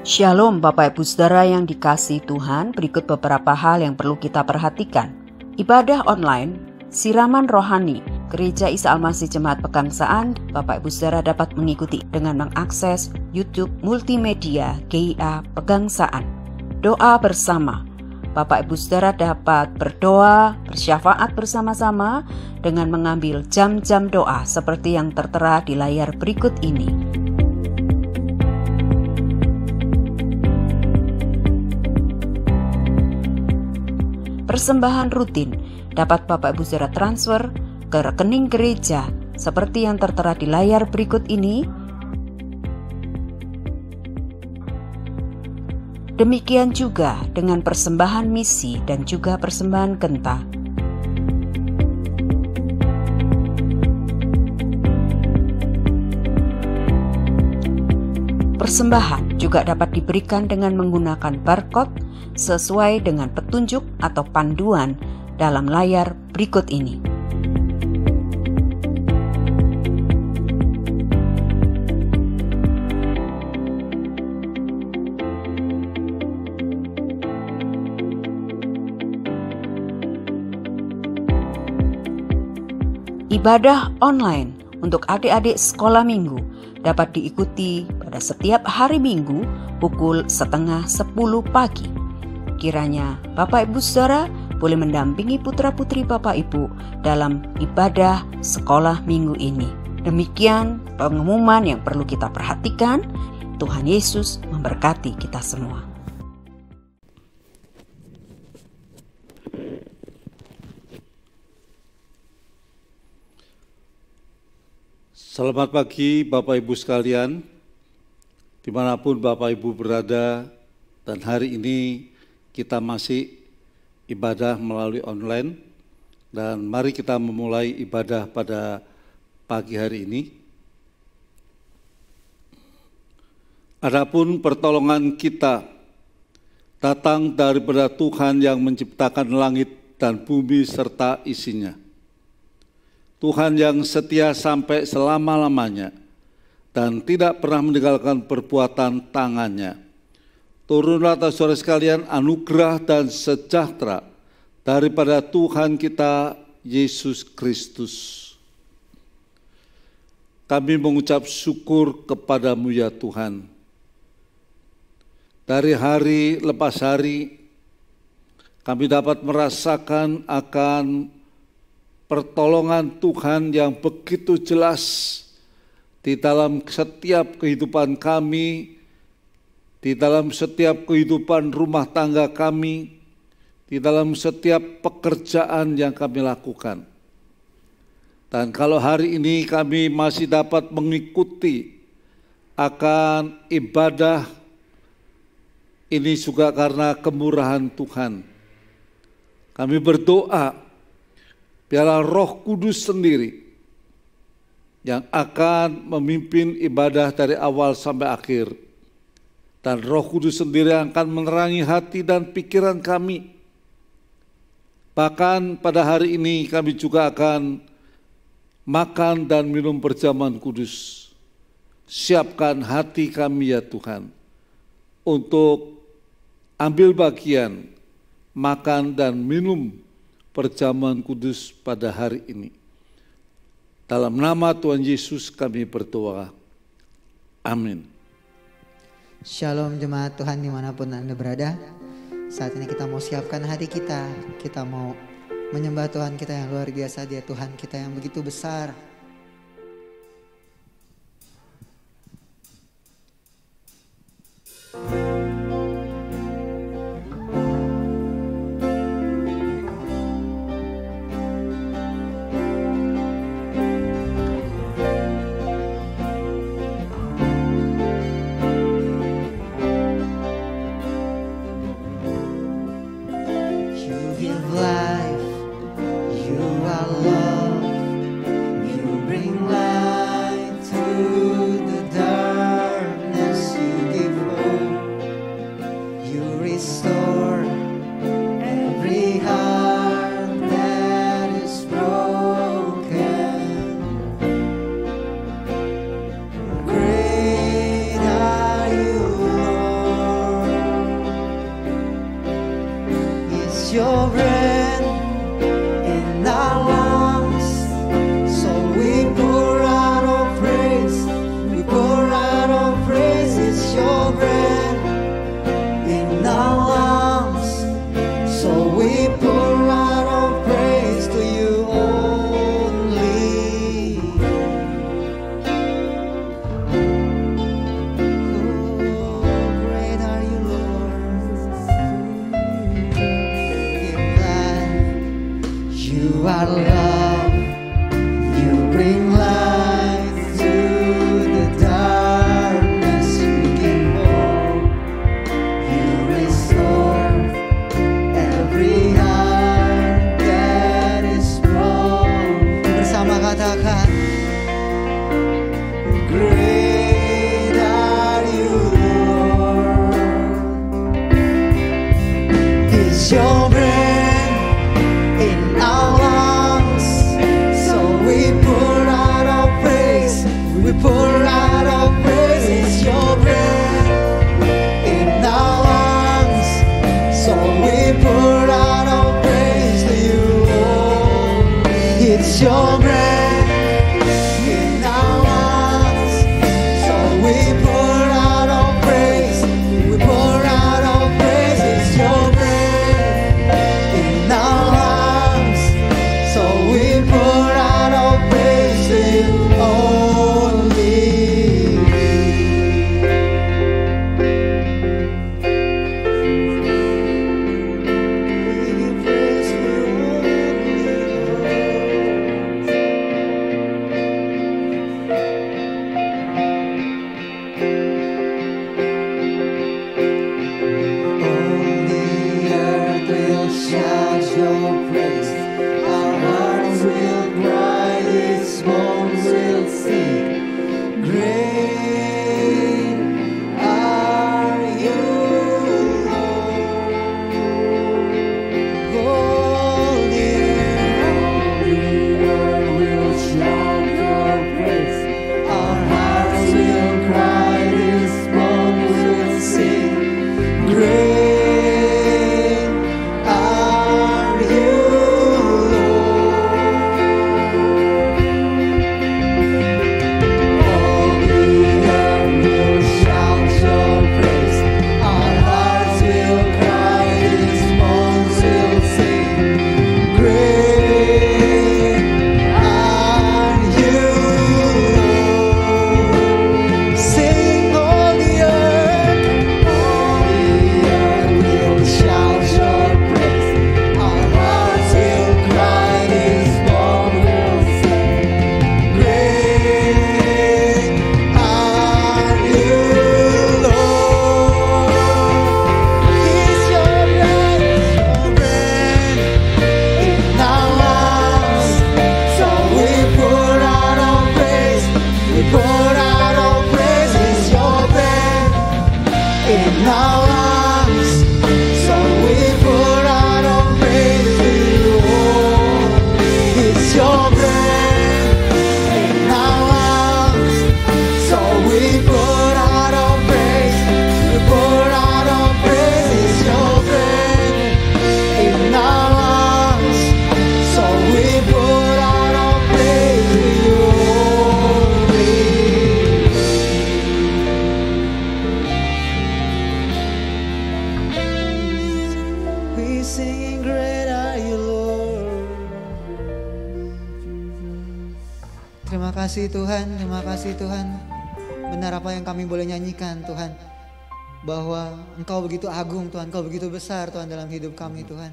Shalom Bapak Ibu Saudara yang dikasihi Tuhan, berikut beberapa hal yang perlu kita perhatikan. Ibadah online, siraman rohani, Gereja Isa Al-Masih Jemaat Pegangsaan, Bapak Ibu Saudara dapat mengikuti dengan mengakses YouTube multimedia GIA Pegangsaan. Doa bersama, Bapak Ibu Saudara dapat berdoa, bersyafaat bersama-sama dengan mengambil jam-jam doa seperti yang tertera di layar berikut ini. Persembahan rutin dapat Bapak Ibu Saudara transfer ke rekening gereja seperti yang tertera di layar berikut ini. Demikian juga dengan persembahan misi dan juga persembahan genta. Persembahan juga dapat diberikan dengan menggunakan barcode sesuai dengan petunjuk atau panduan dalam layar berikut ini. Ibadah online untuk adik-adik sekolah minggu dapat diikuti pada setiap hari Minggu pukul 9:30 pagi. Kiranya Bapak Ibu Saudara boleh mendampingi putra-putri Bapak Ibu dalam ibadah sekolah minggu ini. Demikian pengumuman yang perlu kita perhatikan. Tuhan Yesus memberkati kita semua. Selamat pagi Bapak Ibu sekalian, dimanapun Bapak Ibu berada, dan hari ini kita masih ibadah melalui online, dan mari kita memulai ibadah pada pagi hari ini. Adapun pertolongan kita datang daripada Tuhan yang menciptakan langit dan bumi serta isinya. Tuhan yang setia sampai selama-lamanya dan tidak pernah meninggalkan perbuatan tangannya. Turunlah atas saudara sekalian anugerah dan sejahtera daripada Tuhan kita Yesus Kristus. Kami mengucap syukur kepadamu ya Tuhan. Dari hari lepas hari kami dapat merasakan akan pertolongan Tuhan yang begitu jelas di dalam setiap kehidupan kami, di dalam setiap kehidupan rumah tangga kami, di dalam setiap pekerjaan yang kami lakukan. Dan kalau hari ini kami masih dapat mengikuti akan ibadah ini juga karena kemurahan Tuhan. Kami berdoa biarlah Roh Kudus sendiri yang akan memimpin ibadah dari awal sampai akhir. Dan Roh Kudus sendiri yang akan menerangi hati dan pikiran kami. Bahkan pada hari ini kami juga akan makan dan minum perjamuan kudus. Siapkan hati kami ya Tuhan untuk ambil bagian makan dan minum perjamuan kudus pada hari ini. Dalam nama Tuhan Yesus kami berdoa. Amin. Shalom jemaat Tuhan dimanapun Anda berada. Saat ini kita mau siapkan hati kita. Kita mau menyembah Tuhan kita yang luar biasa. Dia Tuhan kita yang begitu besar. You give life, you are love, you your breath in our lungs. So we pour out our praise. We pour out our praise. It's your breath in our lungs. So we pour out our praise to you only. Oh, great are you, Lord. In life, you are love. You bring light to the darkness. You give hope. You restore every heart that is broken. Bersama katakan, great are you, Lord. It's your breath in our lungs. So we pour out our praise. We pour out our praise. It's your breath in our lungs. So we pour out our praise to you. It's your breath in our lungs. So we pour out our praise. We pour out our praise. It's your breath in our lungs. So we pour out our praise to you only. We praise you only. The earth will shout your praise. Our hearts will cry, its bones will sing. Great are you, Lord. The earth will shout your praise. Our hearts will cry, its bones will sing. Great are you, Lord. All the earth will shout your praise. Our hearts will cry, its bones will sing. Great are you, Lord. Sing all the earth will shout your praise. Our hearts will cry, its bones will sing. Great are you, Lord. It's your breath in our lungs. So we pour out our praise. We pour out our praise. It's your breath in our lungs. So we pour out our praise to you. It's your breath in our lungs. So we pour out our praise. We pour out our praise. It's your breath in our lungs. So we pour out our praise to you only. We singing great are you, Lord. Terima kasih Tuhan, terima kasih Tuhan. Benar apa yang kami boleh nyanyikan Tuhan, bahwa Engkau begitu agung Tuhan, Engkau begitu besar Tuhan dalam hidup kami Tuhan.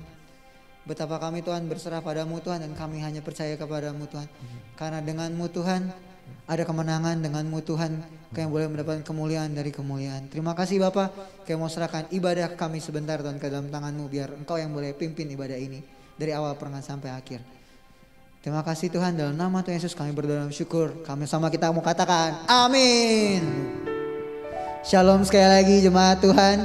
Betapa kami Tuhan berserah padamu Tuhan, dan kami hanya percaya kepadamu Tuhan. Karena denganmu Tuhan ada kemenangan, denganmu Tuhan kami boleh mendapatkan kemuliaan dari kemuliaan. Terima kasih Bapa, kami mau serahkan ibadah kami sebentar Tuhan ke dalam tanganmu, biar Engkau yang boleh pimpin ibadah ini dari awal pertengahan sampai akhir. Terima kasih Tuhan, dalam nama Tuhan Yesus kami berdoa dan syukur. Kami sama kita mau katakan amin. Shalom sekali lagi jemaat Tuhan.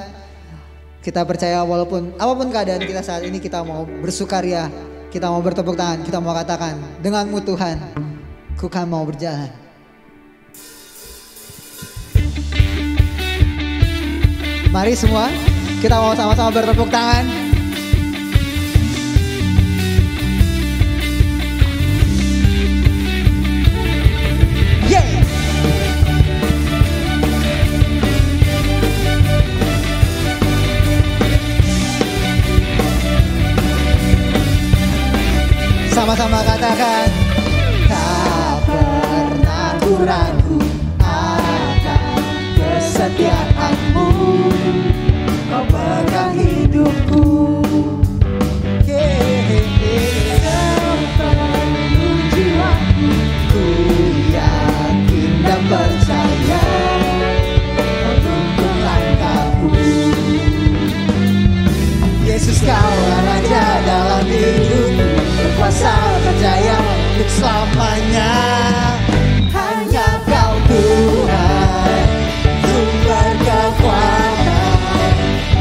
Kita percaya walaupun apapun keadaan kita saat ini, kita mau bersukaria, kita mau bertepuk tangan, kita mau katakan denganmu Tuhan, ku kan mau berjalan. Mari semua kita mau sama-sama bertepuk tangan. Sama-sama katakan, tak pernah ku ragu akan kesetiaanmu, kau pegang hidupku. Sepenuh jiwaku ku yakin dan percaya, kau tuntun langkahku. Yesus, Kaulah Raja dalam hidupku, berkuasa berjaya untuk selamanya. Hanya Kau Tuhan, sumber kekuatan,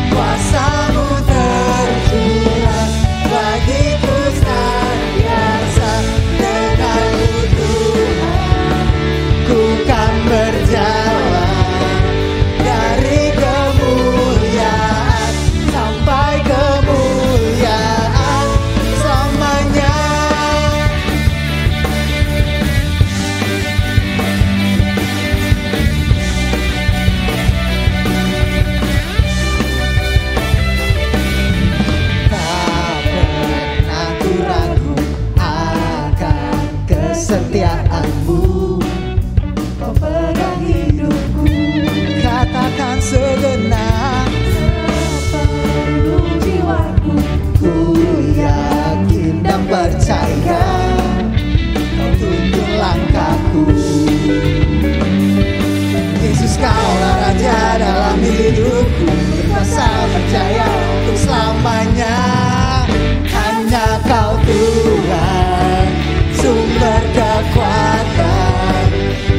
kuasa-Mu tercurah bagiku senantiasa. Denganmu Tuhan, ku kan berjalan dari kemuliaan sampai kemuliaan selamanya. Tak pernah ku ragu akan kesetiaanmu, kau pegang hidupku. Katakan segenap sepenuh jiwaku, ku yakin dan percaya, kau tuntun langkahku. Yesus, Kaulah Raja dalam hidupku, berkuasa berjaya untuk selamanya. Hanya Kau Tuhan, sumber kekuatan,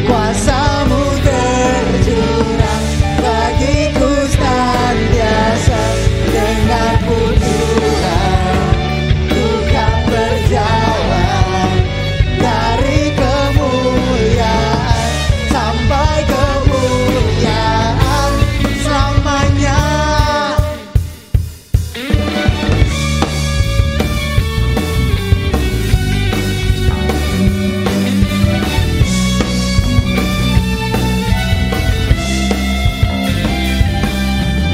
kuasa-Mu tercurah bagiku senantiasa. Denganmu Tuhan, ku kan berjalan dari kemuliaan sampai kemuliaan selamanya.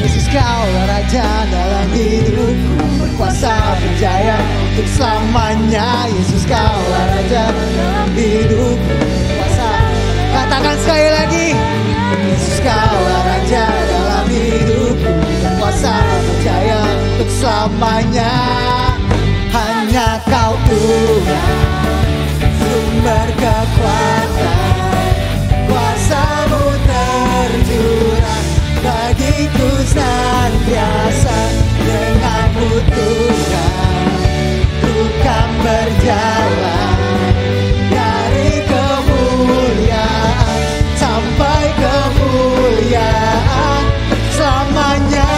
Yesus, Kaulah Raja dalam hidupku, berkuasa berjaya untuk selamanya. Yesus, Kaulah Raja dalam hidupku, berkuasa. Katakan sekali lagi, Yesus, Kaulah Raja dalam hidupku, berkuasa berjaya untuk selamanya. Hanya Kau Tuhan, sumber kekuatan, kuasa-Mu tercurah bagiku senantiasa. Denganmu Tuhan, ku kan berjalan dari kemuliaan sampai kemuliaan selamanya.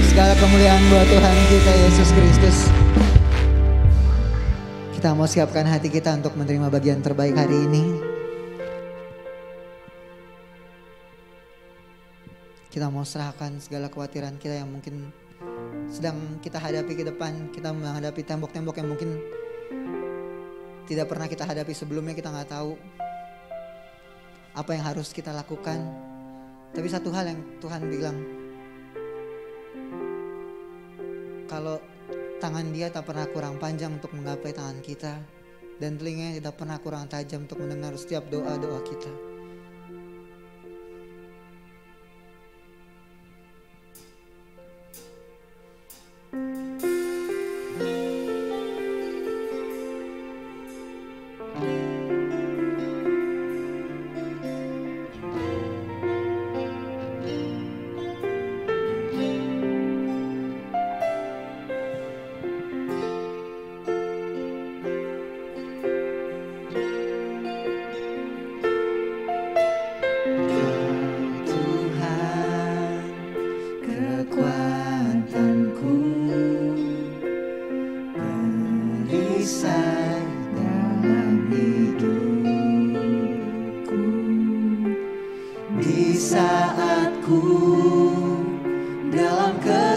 Segala kemuliaan buat Tuhan kita Yesus Kristus. Kita mau siapkan hati kita untuk menerima bagian terbaik hari ini. Kita mau serahkan segala kekhawatiran kita yang mungkin sedang kita hadapi ke depan. Kita menghadapi tembok-tembok yang mungkin tidak pernah kita hadapi sebelumnya. Kita gak tahu apa yang harus kita lakukan. Tapi satu hal yang Tuhan bilang, kalau tangan Dia tak pernah kurang panjang untuk menggapai tangan kita, dan telinganya tidak pernah kurang tajam untuk mendengar setiap doa-doa kita.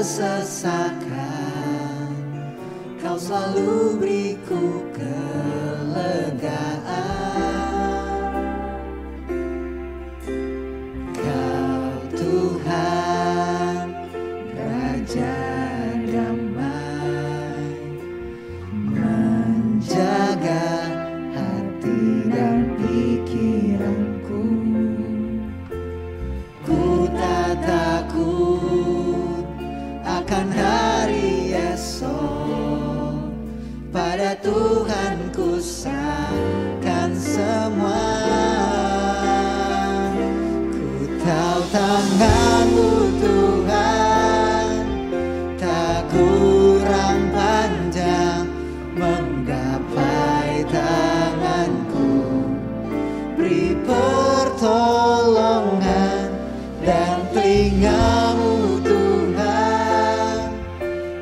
kesesakan, Kau selalu beriku kelegaan. pada Tuhan ku serahkan semua. Ku tahu tangan-Mu Tuhan tak kurang panjang menggapai tanganku. Beri pertolongan dan telinga-Mu Tuhan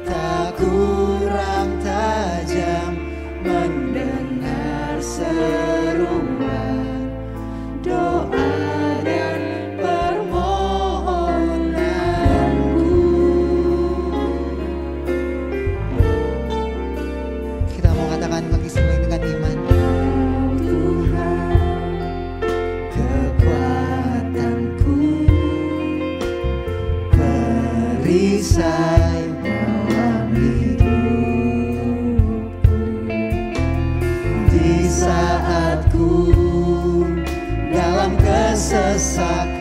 tak kurang tajam mendengar seruan doa dan permohonanku. Kita mau katakan kaki sembah dengan iman. Tuhan kekuatanku, perisai dalam hidupku. Di saat ku dalam kesesakan,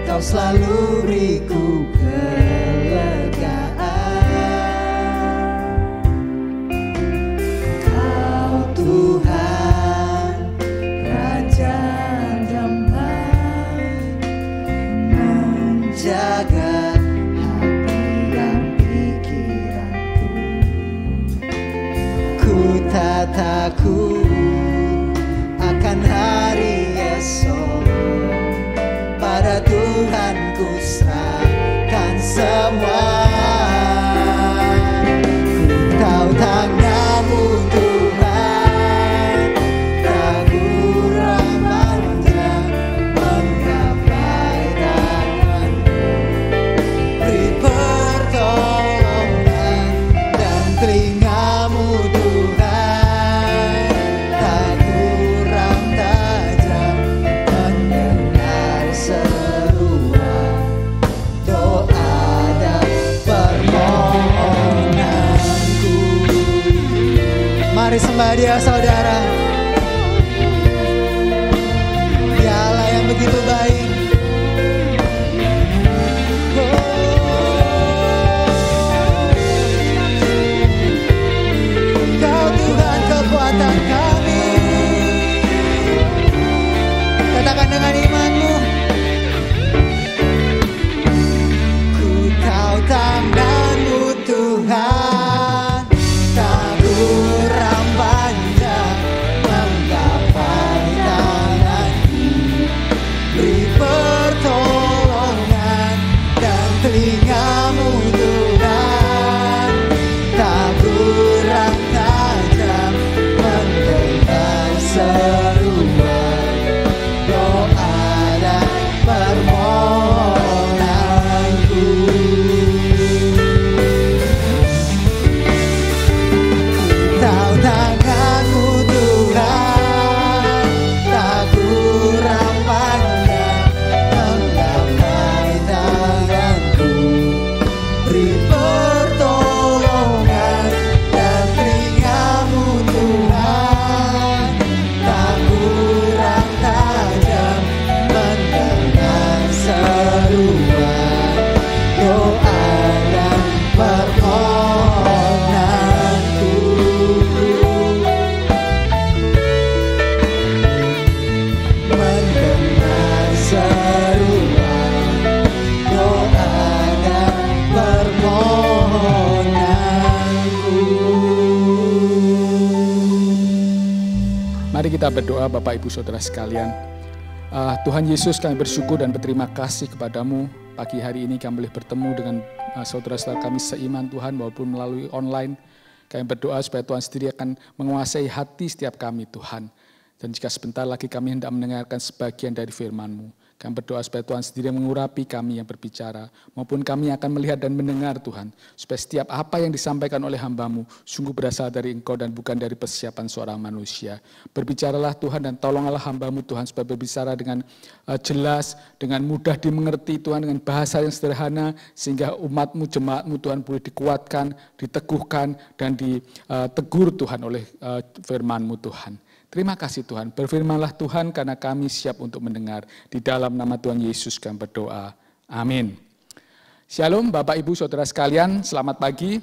Kau selalu beriku kelegaan. Kau Tuhan Raja damai, menjaga hati dan pikiranku. Ku tak takut akan hari esok, pada Tuhan ku serahkan semua. Ku tahu tangan-Mu Tuhan tak kurang panjang menggapai tanganku. Beri pertolongan dan telinga-Mu Tuhan tak kurang tajam mendengar seruan doa dan permohonanku. Mari sembah Dia saudara. Dia Allah yang begitu baik. Kau Tuhan kekuatan kami. Katakan dengan iman-Mu. Ku tahu tangan-Mu Tuhan tak kurang panjang menggapai tanganku. Beri pertolongan dan telinga-Mu Tuhan tak kurang tajam mendengar seruan doa dan permohonanku. Tahu tangan-Mu Tuhan tak kurang panjang menggapai tanganku. Beri pertolongan dan telinga-Mu Tuhan tak kurang tajam mendengar seruan doa dan permohonanku. Mendengar seruan doa dan permohonanku. Mari kita berdoa Bapak Ibu Saudara sekalian. Tuhan Yesus, kami bersyukur dan berterima kasih kepadamu. Pagi hari ini kami boleh bertemu dengan saudara-saudara kami seiman Tuhan, walaupun melalui online. Kami berdoa supaya Tuhan sendiri akan menguasai hati setiap kami Tuhan. Dan jika sebentar lagi kami hendak mendengarkan sebagian dari firman-Mu, kami berdoa supaya Tuhan sendiri mengurapi kami yang berbicara, maupun kami akan melihat dan mendengar Tuhan. Supaya setiap apa yang disampaikan oleh hamba-Mu sungguh berasal dari Engkau dan bukan dari persiapan seorang manusia. Berbicaralah Tuhan dan tolonglah hamba-Mu Tuhan supaya berbicara dengan jelas, dengan mudah dimengerti Tuhan, dengan bahasa yang sederhana, sehingga umat-Mu, jemaat-Mu Tuhan boleh dikuatkan, diteguhkan, dan ditegur Tuhan oleh firman-Mu Tuhan. Terima kasih Tuhan, berfirmanlah Tuhan karena kami siap untuk mendengar. Di dalam nama Tuhan Yesus kami berdoa. Amin. Shalom Bapak Ibu Saudara sekalian, selamat pagi.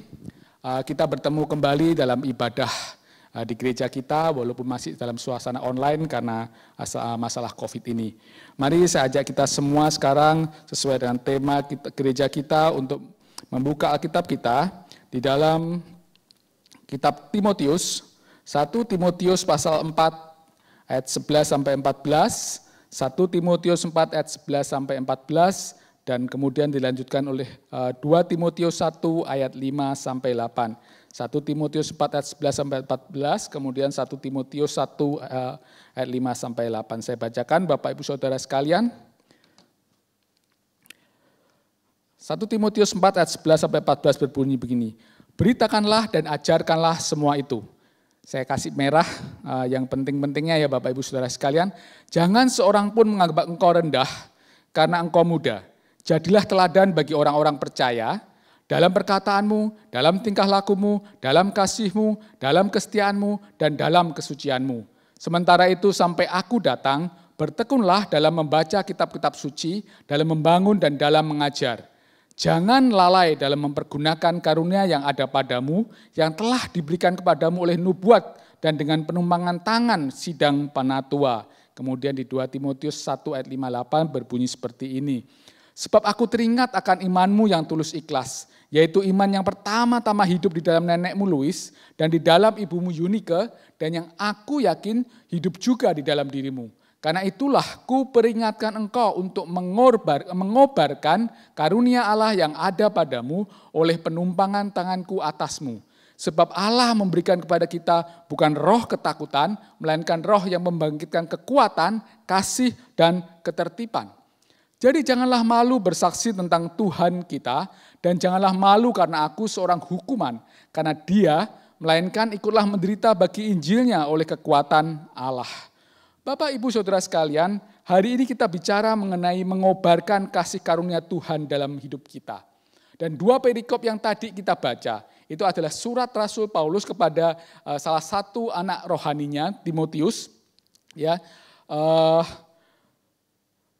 Kita bertemu kembali dalam ibadah di gereja kita walaupun masih dalam suasana online karena masalah COVID ini. Mari saya ajak kita semua sekarang sesuai dengan tema gereja kita untuk membuka Alkitab kita di dalam kitab Timotius, 1 Timotius pasal 4 ayat 11 sampai 14, 1 Timotius 4 ayat 11 sampai 14, dan kemudian dilanjutkan oleh 2 Timotius 1 ayat 5 sampai 8. 1 Timotius 4 ayat 11 sampai 14, kemudian 1 Timotius 1 ayat 5 sampai 8. Saya bacakan Bapak Ibu Saudara sekalian. 1 Timotius 4 ayat 11 sampai 14 berbunyi begini. Beritakanlah dan ajarkanlah semua itu. Saya kasih merah yang penting-pentingnya ya Bapak Ibu Saudara sekalian. Jangan seorang pun menganggap engkau rendah karena engkau muda. Jadilah teladan bagi orang-orang percaya dalam perkataanmu, dalam tingkah lakumu, dalam kasihmu, dalam kesetiaanmu, dan dalam kesucianmu. Sementara itu sampai aku datang, bertekunlah dalam membaca kitab-kitab suci, dalam membangun dan dalam mengajar. Jangan lalai dalam mempergunakan karunia yang ada padamu, yang telah diberikan kepadamu oleh nubuat dan dengan penumpangan tangan sidang panatua. Kemudian di 2 Timotius 1 ayat 58 berbunyi seperti ini. Sebab aku teringat akan imanmu yang tulus ikhlas, yaitu iman yang pertama-tama hidup di dalam nenekmu Lois dan di dalam ibumu Yunike, dan yang aku yakin hidup juga di dalam dirimu. Karena itulah ku peringatkan engkau untuk mengobarkan karunia Allah yang ada padamu oleh penumpangan tanganku atasmu. Sebab Allah memberikan kepada kita bukan roh ketakutan, melainkan roh yang membangkitkan kekuatan, kasih, dan ketertiban. Jadi janganlah malu bersaksi tentang Tuhan kita, dan janganlah malu karena aku seorang hukuman, karena dia melainkan ikutlah menderita bagi Injilnya oleh kekuatan Allah. Bapak Ibu Saudara sekalian, hari ini kita bicara mengenai mengobarkan kasih karunia Tuhan dalam hidup kita. Dan 2 perikop yang tadi kita baca, itu adalah surat Rasul Paulus kepada salah satu anak rohaninya, Timotius, ya.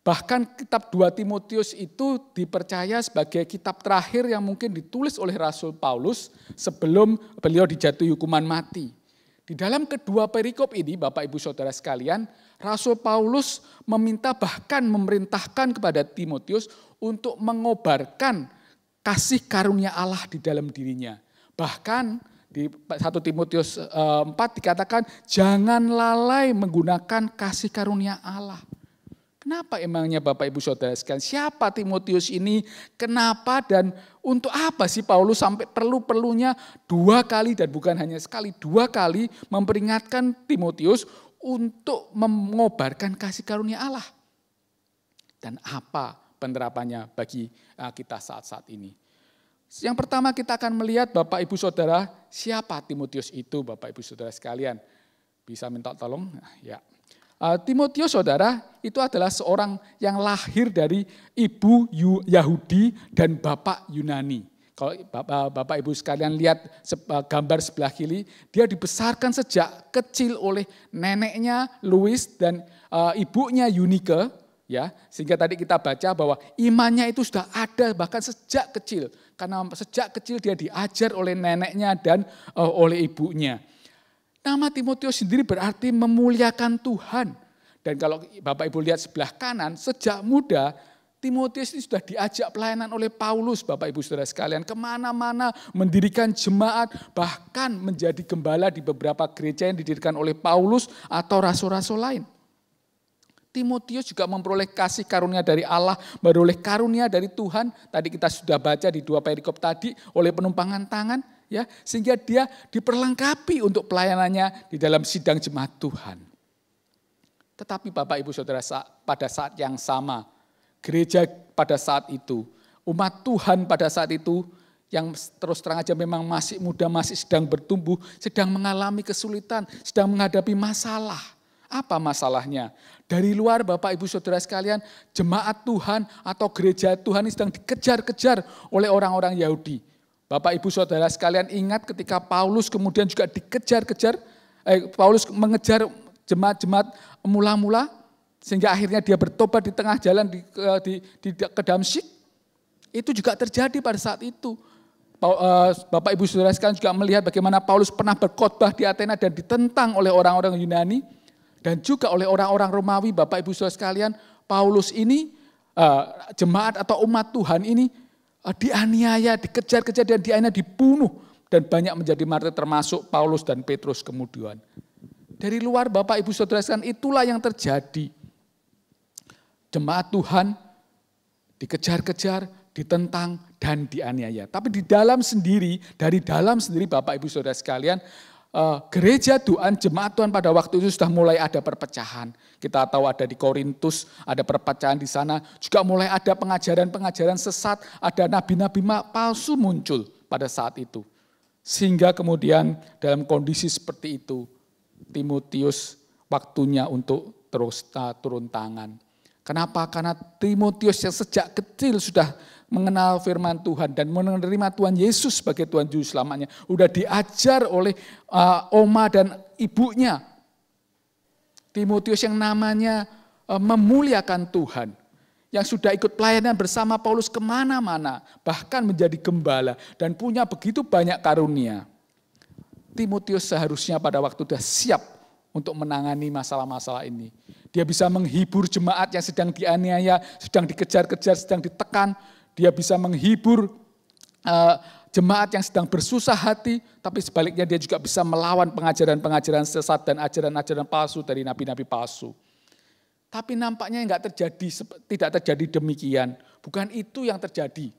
Bahkan kitab 2 Timotius itu dipercaya sebagai kitab terakhir yang mungkin ditulis oleh Rasul Paulus sebelum beliau dijatuhi hukuman mati. Di dalam kedua perikop ini, Bapak Ibu Saudara sekalian, Rasul Paulus meminta bahkan memerintahkan kepada Timotius untuk mengobarkan kasih karunia Allah di dalam dirinya. Bahkan di 1 Timotius 4 dikatakan, jangan lalai menggunakan kasih karunia Allah. Kenapa emangnya Bapak Ibu Saudara sekalian? Siapa Timotius ini? Kenapa dan untuk apa sih Paulus sampai perlu-perlunya 2 kali dan bukan hanya sekali, 2 kali memperingatkan Timotius untuk mengobarkan kasih karunia Allah? Dan apa penerapannya bagi kita saat-saat ini? Yang pertama kita akan melihat Bapak Ibu Saudara, siapa Timotius itu Bapak Ibu Saudara sekalian? Bisa minta tolong? Ya. Timotius saudara itu adalah seorang yang lahir dari ibu Yahudi dan bapak Yunani. Kalau Bapak Ibu sekalian lihat gambar sebelah kiri, dia dibesarkan sejak kecil oleh neneknya Lois dan ibunya Yunike, ya. Sehingga tadi kita baca bahwa imannya itu sudah ada bahkan sejak kecil. Karena sejak kecil dia diajar oleh neneknya dan oleh ibunya. Nama Timotius sendiri berarti memuliakan Tuhan. Dan kalau Bapak Ibu lihat sebelah kanan, sejak muda Timotius ini sudah diajak pelayanan oleh Paulus, Bapak Ibu Saudara sekalian, kemana-mana mendirikan jemaat, bahkan menjadi gembala di beberapa gereja yang didirikan oleh Paulus atau rasul-rasul lain. Timotius juga memperoleh kasih karunia dari Allah, memperoleh karunia dari Tuhan. Tadi kita sudah baca di 2 perikop tadi oleh penumpangan tangan, ya, sehingga dia diperlengkapi untuk pelayanannya di dalam sidang jemaat Tuhan. Tetapi Bapak Ibu Saudara, pada saat yang sama, gereja pada saat itu, umat Tuhan pada saat itu, yang terus terang aja memang masih muda, masih sedang bertumbuh, sedang mengalami kesulitan, sedang menghadapi masalah. Apa masalahnya? Dari luar Bapak Ibu Saudara sekalian, jemaat Tuhan atau gereja Tuhan ini sedang dikejar-kejar oleh orang-orang Yahudi. Bapak Ibu Saudara sekalian ingat ketika Paulus kemudian juga dikejar-kejar, Paulus mengejar jemaat-jemaat mula-mula, sehingga akhirnya dia bertobat di tengah jalan ke Damsyik. Itu juga terjadi pada saat itu. Bapak Ibu Saudara sekalian juga melihat bagaimana Paulus pernah berkhotbah di Athena dan ditentang oleh orang-orang Yunani dan juga oleh orang-orang Romawi. Bapak Ibu Saudara sekalian, Paulus ini jemaat atau umat Tuhan ini dianiaya, dikejar-kejar dan dianiaya, dibunuh dan banyak menjadi martir termasuk Paulus dan Petrus kemudian. Dari luar Bapak Ibu Saudara sekalian, itulah yang terjadi. Jemaat Tuhan dikejar-kejar, ditentang dan dianiaya. Tapi di dalam sendiri, dari dalam sendiri Bapak Ibu Saudara sekalian, gereja Tuhan, jemaat Tuhan pada waktu itu sudah mulai ada perpecahan. Kita tahu ada di Korintus, ada perpecahan di sana. Juga mulai ada pengajaran-pengajaran sesat, ada nabi-nabi palsu muncul pada saat itu. Sehingga kemudian dalam kondisi seperti itu, Timotius waktunya untuk terus turun tangan. Kenapa? Karena Timotius yang sejak kecil sudah mengenal firman Tuhan dan menerima Tuhan Yesus sebagai Tuhan Juru Selamanya. Udah diajar oleh oma dan ibunya. Timotius yang namanya memuliakan Tuhan. Yang sudah ikut pelayanan bersama Paulus kemana-mana. Bahkan menjadi gembala dan punya begitu banyak karunia. Timotius seharusnya pada waktu sudah siap untuk menangani masalah-masalah ini. Dia bisa menghibur jemaat yang sedang dianiaya, sedang dikejar-kejar, sedang ditekan. Dia bisa menghibur jemaat yang sedang bersusah hati, tapi sebaliknya dia juga bisa melawan pengajaran-pengajaran sesat dan ajaran-ajaran palsu dari nabi-nabi palsu. Tapi nampaknya tidak terjadi demikian. Bukan itu yang terjadi.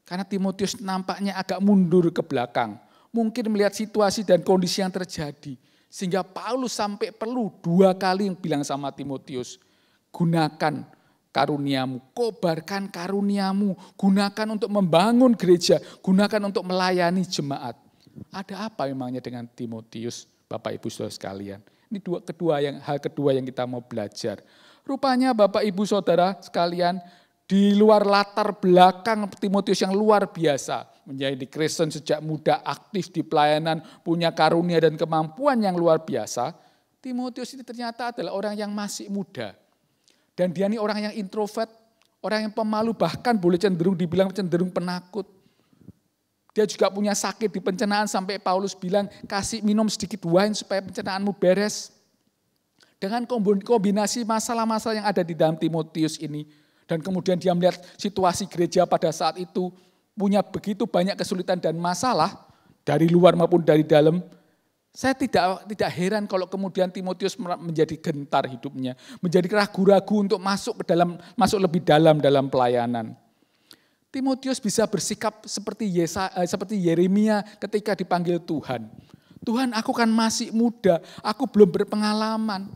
Karena Timotius nampaknya agak mundur ke belakang. Mungkin melihat situasi dan kondisi yang terjadi. Sehingga Paulus sampai perlu 2 kali yang bilang sama Timotius, gunakan karuniamu, kobarkan karuniamu, gunakan untuk membangun gereja, gunakan untuk melayani jemaat. Ada apa memangnya dengan Timotius, Bapak Ibu Saudara sekalian? Ini hal kedua yang kita mau belajar. Rupanya Bapak Ibu Saudara sekalian, di luar latar belakang Timotius yang luar biasa, menjadi Kristen sejak muda, aktif di pelayanan, punya karunia dan kemampuan yang luar biasa, Timotius ini ternyata adalah orang yang masih muda. Dan dia ini orang yang introvert, orang yang pemalu, bahkan boleh dibilang cenderung penakut. Dia juga punya sakit di pencernaan sampai Paulus bilang, kasih minum sedikit wine supaya pencernaanmu beres. Dengan kombinasi masalah-masalah yang ada di dalam Timotius ini, dan kemudian dia melihat situasi gereja pada saat itu, punya begitu banyak kesulitan dan masalah, dari luar maupun dari dalam, saya tidak heran kalau kemudian Timotius menjadi gentar hidupnya, menjadi ragu-ragu untuk masuk lebih dalam pelayanan. Timotius bisa bersikap seperti Yeremia ketika dipanggil Tuhan. Tuhan, aku kan masih muda, aku belum berpengalaman.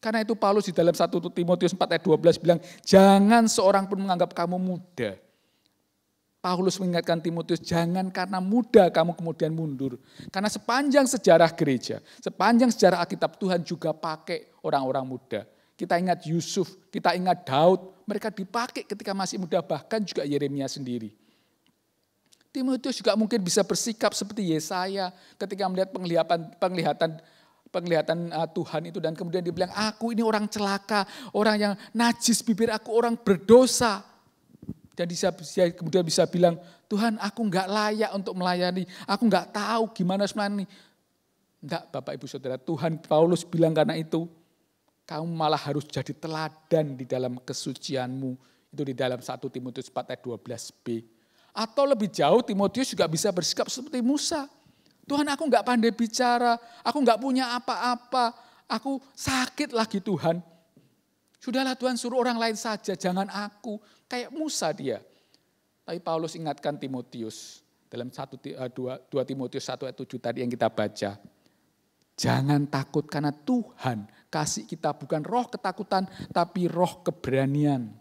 Karena itu Paulus di dalam 1 Timotius 4 ayat 12 bilang, jangan seorang pun menganggap kamu muda. Paulus mengingatkan Timotius, jangan karena muda kamu kemudian mundur. Karena sepanjang sejarah gereja, sepanjang sejarah Alkitab, Tuhan juga pakai orang-orang muda. Kita ingat Yusuf, kita ingat Daud, mereka dipakai ketika masih muda, bahkan juga Yeremia sendiri. Timotius juga mungkin bisa bersikap seperti Yesaya ketika melihat penglihatan Tuhan itu dan kemudian dia bilang, aku ini orang celaka, orang yang najis bibir aku, orang berdosa. Dan dia kemudian bisa bilang, Tuhan aku enggak layak untuk melayani, aku enggak tahu gimana harus melayani. Enggak Bapak Ibu Saudara, Tuhan Paulus bilang karena itu, kamu malah harus jadi teladan di dalam kesucianmu. Itu di dalam 1 Timotius 4 ayat 12b. Atau lebih jauh Timotius juga bisa bersikap seperti Musa. Tuhan aku enggak pandai bicara, aku enggak punya apa-apa, aku sakit lagi Tuhan. Sudahlah Tuhan suruh orang lain saja, jangan aku. Kayak Musa dia. Tapi Paulus ingatkan Timotius dalam 2 Timotius 1 ayat 7 tadi yang kita baca. Jangan takut karena Tuhan kasih kita bukan roh ketakutan tapi roh keberanian.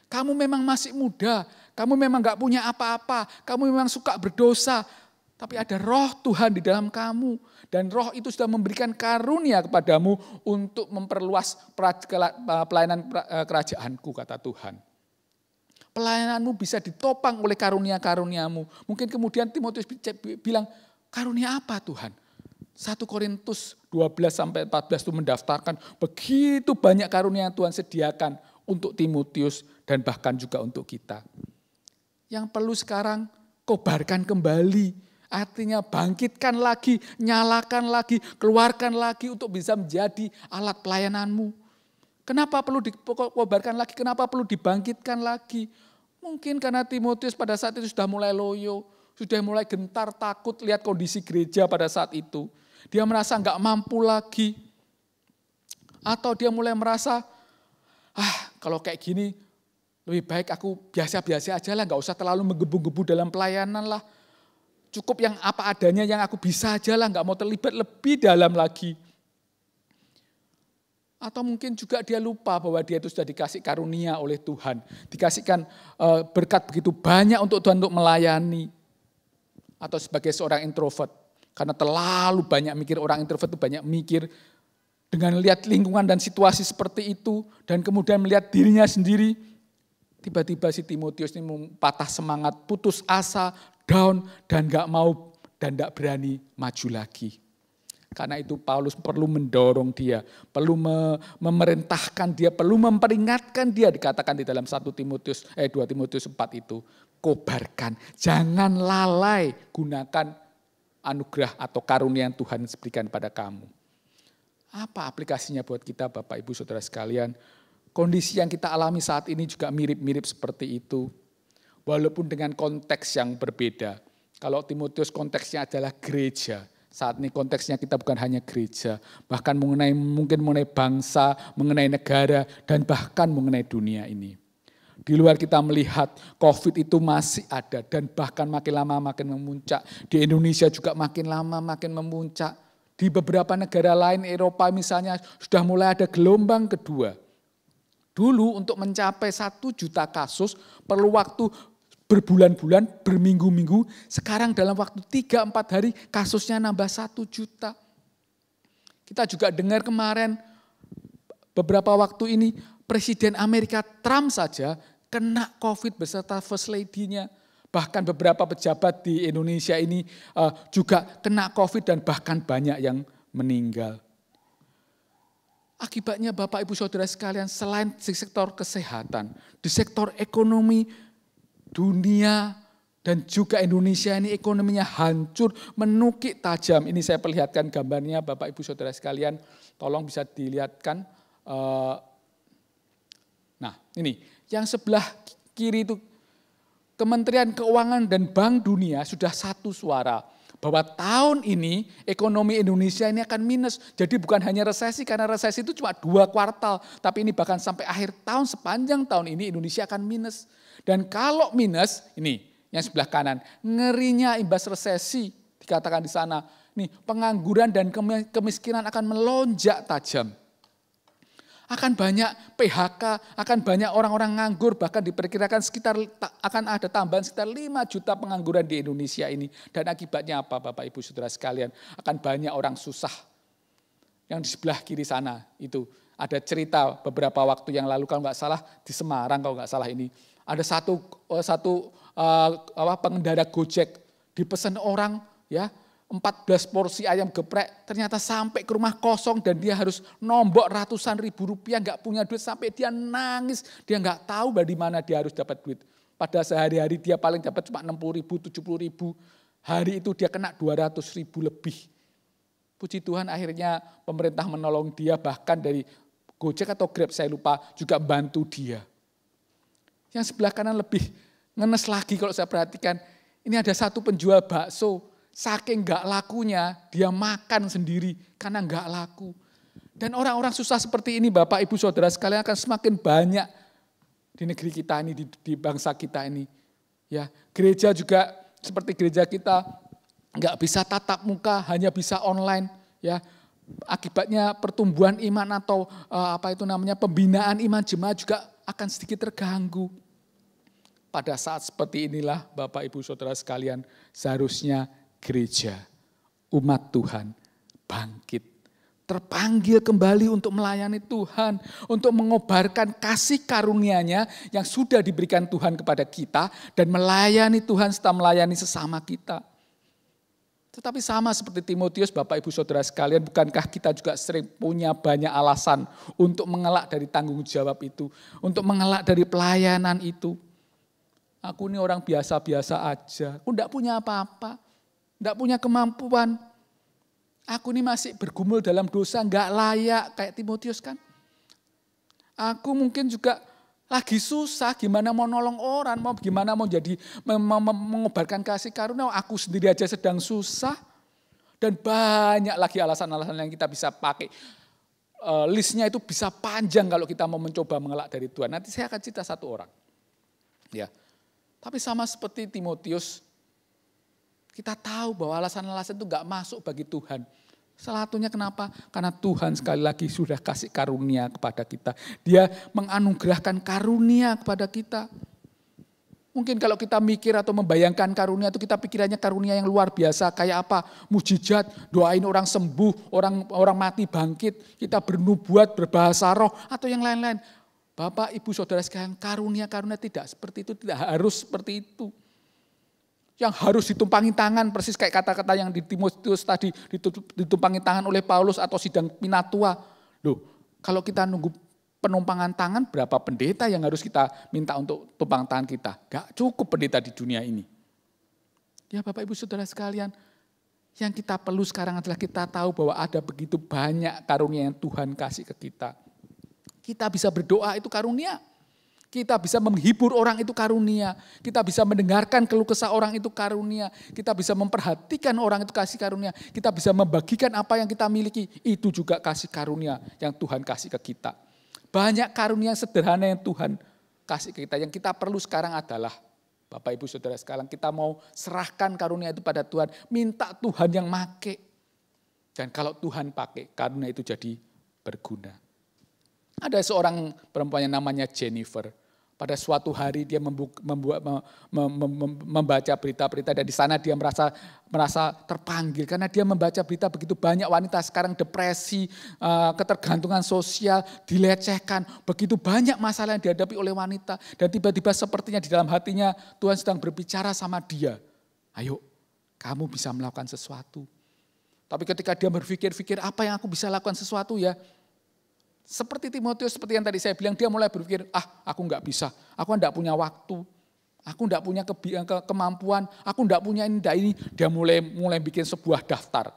Kamu memang masih muda, kamu memang gak punya apa-apa, kamu memang suka berdosa. Tapi ada roh Tuhan di dalam kamu. Dan roh itu sudah memberikan karunia kepadamu untuk memperluas pelayanan kerajaanku, kata Tuhan. Pelayananmu bisa ditopang oleh karunia-karuniamu. Mungkin kemudian Timotius bilang, karunia apa Tuhan? 1 Korintus 12-14 itu mendaftarkan begitu banyak karunia yang Tuhan sediakan untuk Timotius dan bahkan juga untuk kita. Yang perlu sekarang Kobarkan kembali, artinya bangkitkan lagi, nyalakan lagi, keluarkan lagi untuk bisa menjadi alat pelayananmu. Kenapa perlu dikobarkan lagi? Kenapa perlu dibangkitkan lagi? Mungkin karena Timotius pada saat itu sudah mulai loyo, sudah mulai gentar, takut lihat kondisi gereja pada saat itu. Dia merasa nggak mampu lagi. Atau dia mulai merasa, kalau kayak gini lebih baik aku biasa-biasa aja lah, nggak usah terlalu menggebu-gebu dalam pelayanan lah. Cukup yang apa adanya yang aku bisa aja lah, nggak mau terlibat lebih dalam lagi. Atau mungkin juga dia lupa bahwa dia itu sudah dikasih karunia oleh Tuhan. Dikasihkan berkat begitu banyak untuk Tuhan untuk melayani. Atau sebagai seorang introvert. Karena terlalu banyak mikir, orang introvert itu banyak mikir. Dengan lihat lingkungan dan situasi seperti itu. Dan kemudian melihat dirinya sendiri. Tiba-tiba si Timotius ini patah semangat, putus asa, down. Dan gak mau dan gak berani maju lagi. Karena itu Paulus perlu mendorong dia, perlu memerintahkan dia, perlu memperingatkan dia, dikatakan di dalam 2 Timotius 4 itu. Kobarkan, jangan lalai gunakan anugerah atau karunia yang Tuhan berikan pada kamu. Apa aplikasinya buat kita Bapak Ibu Saudara sekalian? Kondisi yang kita alami saat ini juga mirip-mirip seperti itu. Walaupun dengan konteks yang berbeda. Kalau Timotius konteksnya adalah gereja. Saat ini konteksnya kita bukan hanya gereja, bahkan mungkin mengenai bangsa, mengenai negara, dan bahkan mengenai dunia ini. Di luar kita melihat COVID itu masih ada dan bahkan makin lama makin memuncak. Di Indonesia juga makin lama makin memuncak. Di beberapa negara lain Eropa misalnya sudah mulai ada gelombang kedua. Dulu untuk mencapai 1 juta kasus perlu waktu berbulan-bulan, berminggu-minggu, sekarang dalam waktu 3-4 hari kasusnya nambah 1 juta. Kita juga dengar kemarin beberapa waktu ini Presiden Amerika Trump saja kena COVID beserta First Lady-nya. Bahkan beberapa pejabat di Indonesia ini juga kena COVID dan bahkan banyak yang meninggal. Akibatnya Bapak Ibu Saudara sekalian selain di sektor kesehatan, di sektor ekonomi, dunia dan juga Indonesia ini ekonominya hancur, menukik tajam. Ini saya perlihatkan gambarnya Bapak Ibu Saudara sekalian. Tolong bisa dilihatkan. Nah ini yang sebelah kiri itu Kementerian Keuangan dan Bank Dunia sudah satu suara. Bahwa tahun ini ekonomi Indonesia ini akan minus. Jadi bukan hanya resesi karena resesi itu cuma 2 kuartal. Tapi ini bahkan sampai akhir tahun sepanjang tahun ini Indonesia akan minus. Dan kalau minus, ini yang sebelah kanan, ngerinya imbas resesi, dikatakan di sana, nih pengangguran dan kemiskinan akan melonjak tajam. Akan banyak PHK, akan banyak orang-orang nganggur, bahkan diperkirakan akan ada tambahan sekitar 5 juta pengangguran di Indonesia ini. Dan akibatnya apa Bapak Ibu Saudara sekalian? Akan banyak orang susah. Yang di sebelah kiri sana itu ada cerita beberapa waktu yang lalu kalau nggak salah di Semarang kalau nggak salah ini. Ada satu pengendara Gojek dipesan orang ya 14 porsi ayam geprek, ternyata sampai ke rumah kosong dan dia harus nombok ratusan ribu rupiah, nggak punya duit sampai dia nangis, dia nggak tahu dari mana dia harus dapat duit. Pada sehari-hari dia paling dapat cuma 60 ribu, 70 ribu, hari itu dia kena 200 ribu lebih. Puji Tuhan akhirnya pemerintah menolong dia, bahkan dari Gojek atau Grab saya lupa juga bantu dia. Yang sebelah kanan lebih ngenes lagi kalau saya perhatikan. Ini ada satu penjual bakso, saking gak lakunya dia makan sendiri karena gak laku. Dan orang-orang susah seperti ini Bapak Ibu Saudara sekalian akan semakin banyak di negeri kita ini, di bangsa kita ini. Ya, gereja juga seperti gereja kita gak bisa tatap muka, hanya bisa online. Ya, akibatnya pertumbuhan iman atau pembinaan iman jemaat juga akan sedikit terganggu. Pada saat seperti inilah Bapak Ibu Saudara sekalian seharusnya gereja, umat Tuhan bangkit. Terpanggil kembali untuk melayani Tuhan, untuk mengobarkan kasih karunia-Nya yang sudah diberikan Tuhan kepada kita dan melayani Tuhan serta melayani sesama kita. Tetapi sama seperti Timotius, Bapak Ibu Saudara sekalian, bukankah kita juga sering punya banyak alasan untuk mengelak dari tanggung jawab itu, untuk mengelak dari pelayanan itu? Aku ini orang biasa-biasa aja. Aku enggak punya apa-apa. Enggak punya kemampuan. Aku ini masih bergumul dalam dosa, enggak layak kayak Timotius kan. Aku mungkin juga lagi susah, gimana mau nolong orang, gimana mau jadi mengobarkan kasih karunia. Aku sendiri aja sedang susah. Dan banyak lagi alasan-alasan yang kita bisa pakai. Listnya itu bisa panjang kalau kita mau mencoba mengelak dari Tuhan. Nanti saya akan cerita satu orang. Ya. Tapi sama seperti Timotius, kita tahu bahwa alasan-alasan itu gak masuk bagi Tuhan. Salah satunya kenapa? Karena Tuhan sekali lagi sudah kasih karunia kepada kita. Dia menganugerahkan karunia kepada kita. Mungkin kalau kita mikir atau membayangkan karunia itu kita pikirannya karunia yang luar biasa. Kayak apa? Mujizat, doain orang sembuh, orang mati bangkit. Kita bernubuat, berbahasa roh atau yang lain-lain. Bapak, Ibu, Saudara sekalian, karunia-karunia tidak seperti itu, tidak harus seperti itu. Yang harus ditumpangi tangan, persis kayak kata-kata yang di Timotius tadi, ditumpangi tangan oleh Paulus atau sidang Pinatua. Loh, kalau kita nunggu penumpangan tangan, berapa pendeta yang harus kita minta untuk tumpang tangan kita? Gak cukup pendeta di dunia ini. Ya Bapak, Ibu, Saudara sekalian, yang kita perlu sekarang adalah kita tahu bahwa ada begitu banyak karunia yang Tuhan kasih ke kita. Kita bisa berdoa itu karunia. Kita bisa menghibur orang itu karunia. Kita bisa mendengarkan keluh kesah orang itu karunia. Kita bisa memperhatikan orang itu kasih karunia. Kita bisa membagikan apa yang kita miliki. Itu juga kasih karunia yang Tuhan kasih ke kita. Banyak karunia sederhana yang Tuhan kasih ke kita. Yang kita perlu sekarang adalah, Bapak Ibu Saudara sekalian, kita mau serahkan karunia itu pada Tuhan. Minta Tuhan yang make. Dan kalau Tuhan pakai, karunia itu jadi berguna. Ada seorang perempuan yang namanya Jennifer. Pada suatu hari dia membaca berita-berita dan di sana dia merasa terpanggil. Karena dia membaca berita begitu banyak wanita sekarang depresi, ketergantungan sosial, dilecehkan. Begitu banyak masalah yang dihadapi oleh wanita. Dan tiba-tiba sepertinya di dalam hatinya Tuhan sedang berbicara sama dia. Ayo, kamu bisa melakukan sesuatu. Tapi ketika dia berpikir-pikir apa yang aku bisa lakukan sesuatu ya. Seperti Timotius, seperti yang tadi saya bilang, dia mulai berpikir, aku enggak bisa, aku enggak punya waktu, aku enggak punya kemampuan, aku enggak punya ini. Dia mulai bikin sebuah daftar.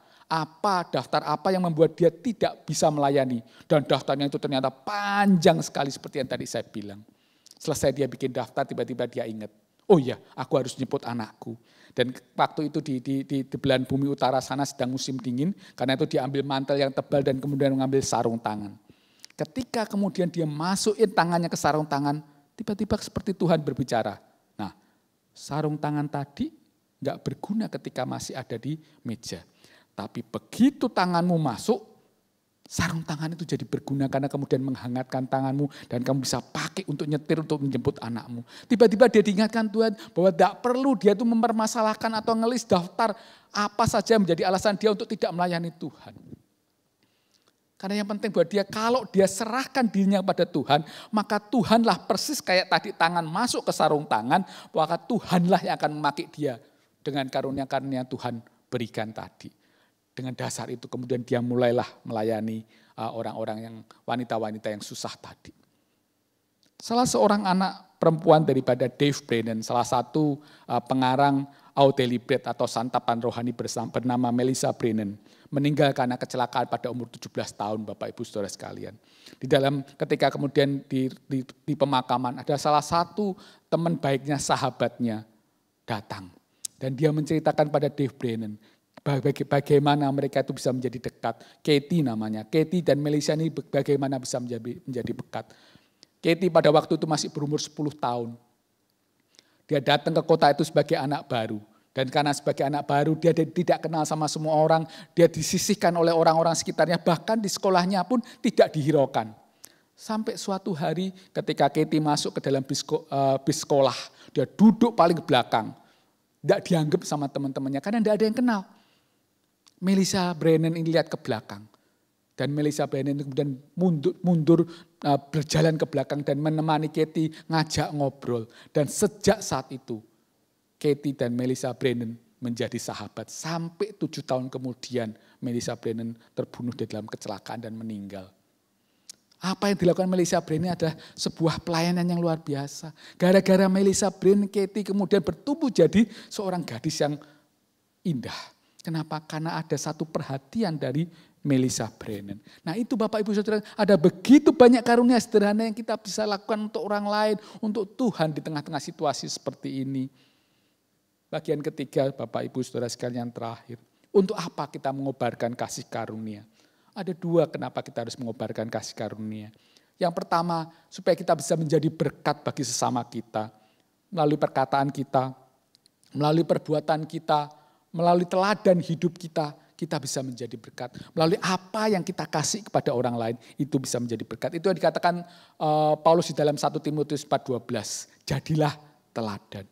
Daftar apa yang membuat dia tidak bisa melayani. Dan daftarnya itu ternyata panjang sekali seperti yang tadi saya bilang. Selesai dia bikin daftar, tiba-tiba dia ingat, oh iya, aku harus jemput anakku. Dan waktu itu di belahan bumi utara sana sedang musim dingin, karena itu dia ambil mantel yang tebal dan kemudian mengambil sarung tangan. Ketika kemudian dia masukin tangannya ke sarung tangan, tiba-tiba seperti Tuhan berbicara. Nah, sarung tangan tadi nggak berguna ketika masih ada di meja. Tapi begitu tanganmu masuk, sarung tangan itu jadi berguna karena kemudian menghangatkan tanganmu dan kamu bisa pakai untuk nyetir, untuk menjemput anakmu. Tiba-tiba dia diingatkan Tuhan bahwa tidak perlu dia itu mempermasalahkan atau ngelis daftar apa saja menjadi alasan dia untuk tidak melayani Tuhan. Karena yang penting buat dia, kalau dia serahkan dirinya kepada Tuhan, maka Tuhanlah persis kayak tadi tangan masuk ke sarung tangan, maka Tuhanlah yang akan memakai dia dengan karunia-karunia yang Tuhan berikan tadi. Dengan dasar itu kemudian dia mulailah melayani orang-orang yang wanita-wanita yang susah tadi. Salah seorang anak perempuan daripada Dave Brennan, salah satu pengarang Audelibet atau santapan rohani bernama Melissa Brennan, meninggal karena kecelakaan pada umur 17 tahun Bapak Ibu Saudara sekalian. Di dalam ketika kemudian di pemakaman ada salah satu teman baiknya sahabatnya datang. Dan dia menceritakan pada Dave Brennan bagaimana mereka itu bisa menjadi dekat. Katie namanya, Katie dan Melissa ini bagaimana bisa menjadi dekat. Katie pada waktu itu masih berumur 10 tahun. Dia datang ke kota itu sebagai anak baru. Dan karena sebagai anak baru dia tidak kenal sama semua orang. Dia disisihkan oleh orang-orang sekitarnya. Bahkan di sekolahnya pun tidak dihiraukan. Sampai suatu hari ketika Katie masuk ke dalam bis sekolah. Dia duduk paling ke belakang. Tidak dianggap sama teman-temannya karena tidak ada yang kenal. Melissa Brennan ini lihat ke belakang. Dan Melissa Brennan kemudian mundur berjalan ke belakang dan menemani Katie ngajak ngobrol. Dan sejak saat itu Katie dan Melissa Brennan menjadi sahabat. Sampai 7 tahun kemudian Melissa Brennan terbunuh di dalam kecelakaan dan meninggal. Apa yang dilakukan Melissa Brain ini adalah sebuah pelayanan yang luar biasa. Gara-gara Melissa Brain, Katie kemudian bertumbuh jadi seorang gadis yang indah. Kenapa? Karena ada satu perhatian dari Melissa Brennan. Nah itu Bapak Ibu Saudara, ada begitu banyak karunia sederhana yang kita bisa lakukan untuk orang lain, untuk Tuhan di tengah-tengah situasi seperti ini. Bagian ketiga Bapak Ibu Saudara sekalian terakhir. Untuk apa kita mengobarkan kasih karunia? Ada dua kenapa kita harus mengobarkan kasih karunia. Yang pertama, supaya kita bisa menjadi berkat bagi sesama kita. Melalui perkataan kita, melalui perbuatan kita, melalui teladan hidup kita bisa menjadi berkat. Melalui apa yang kita kasih kepada orang lain, itu bisa menjadi berkat. Itu yang dikatakan Paulus di dalam 1 Timotius 4:12. Jadilah teladan.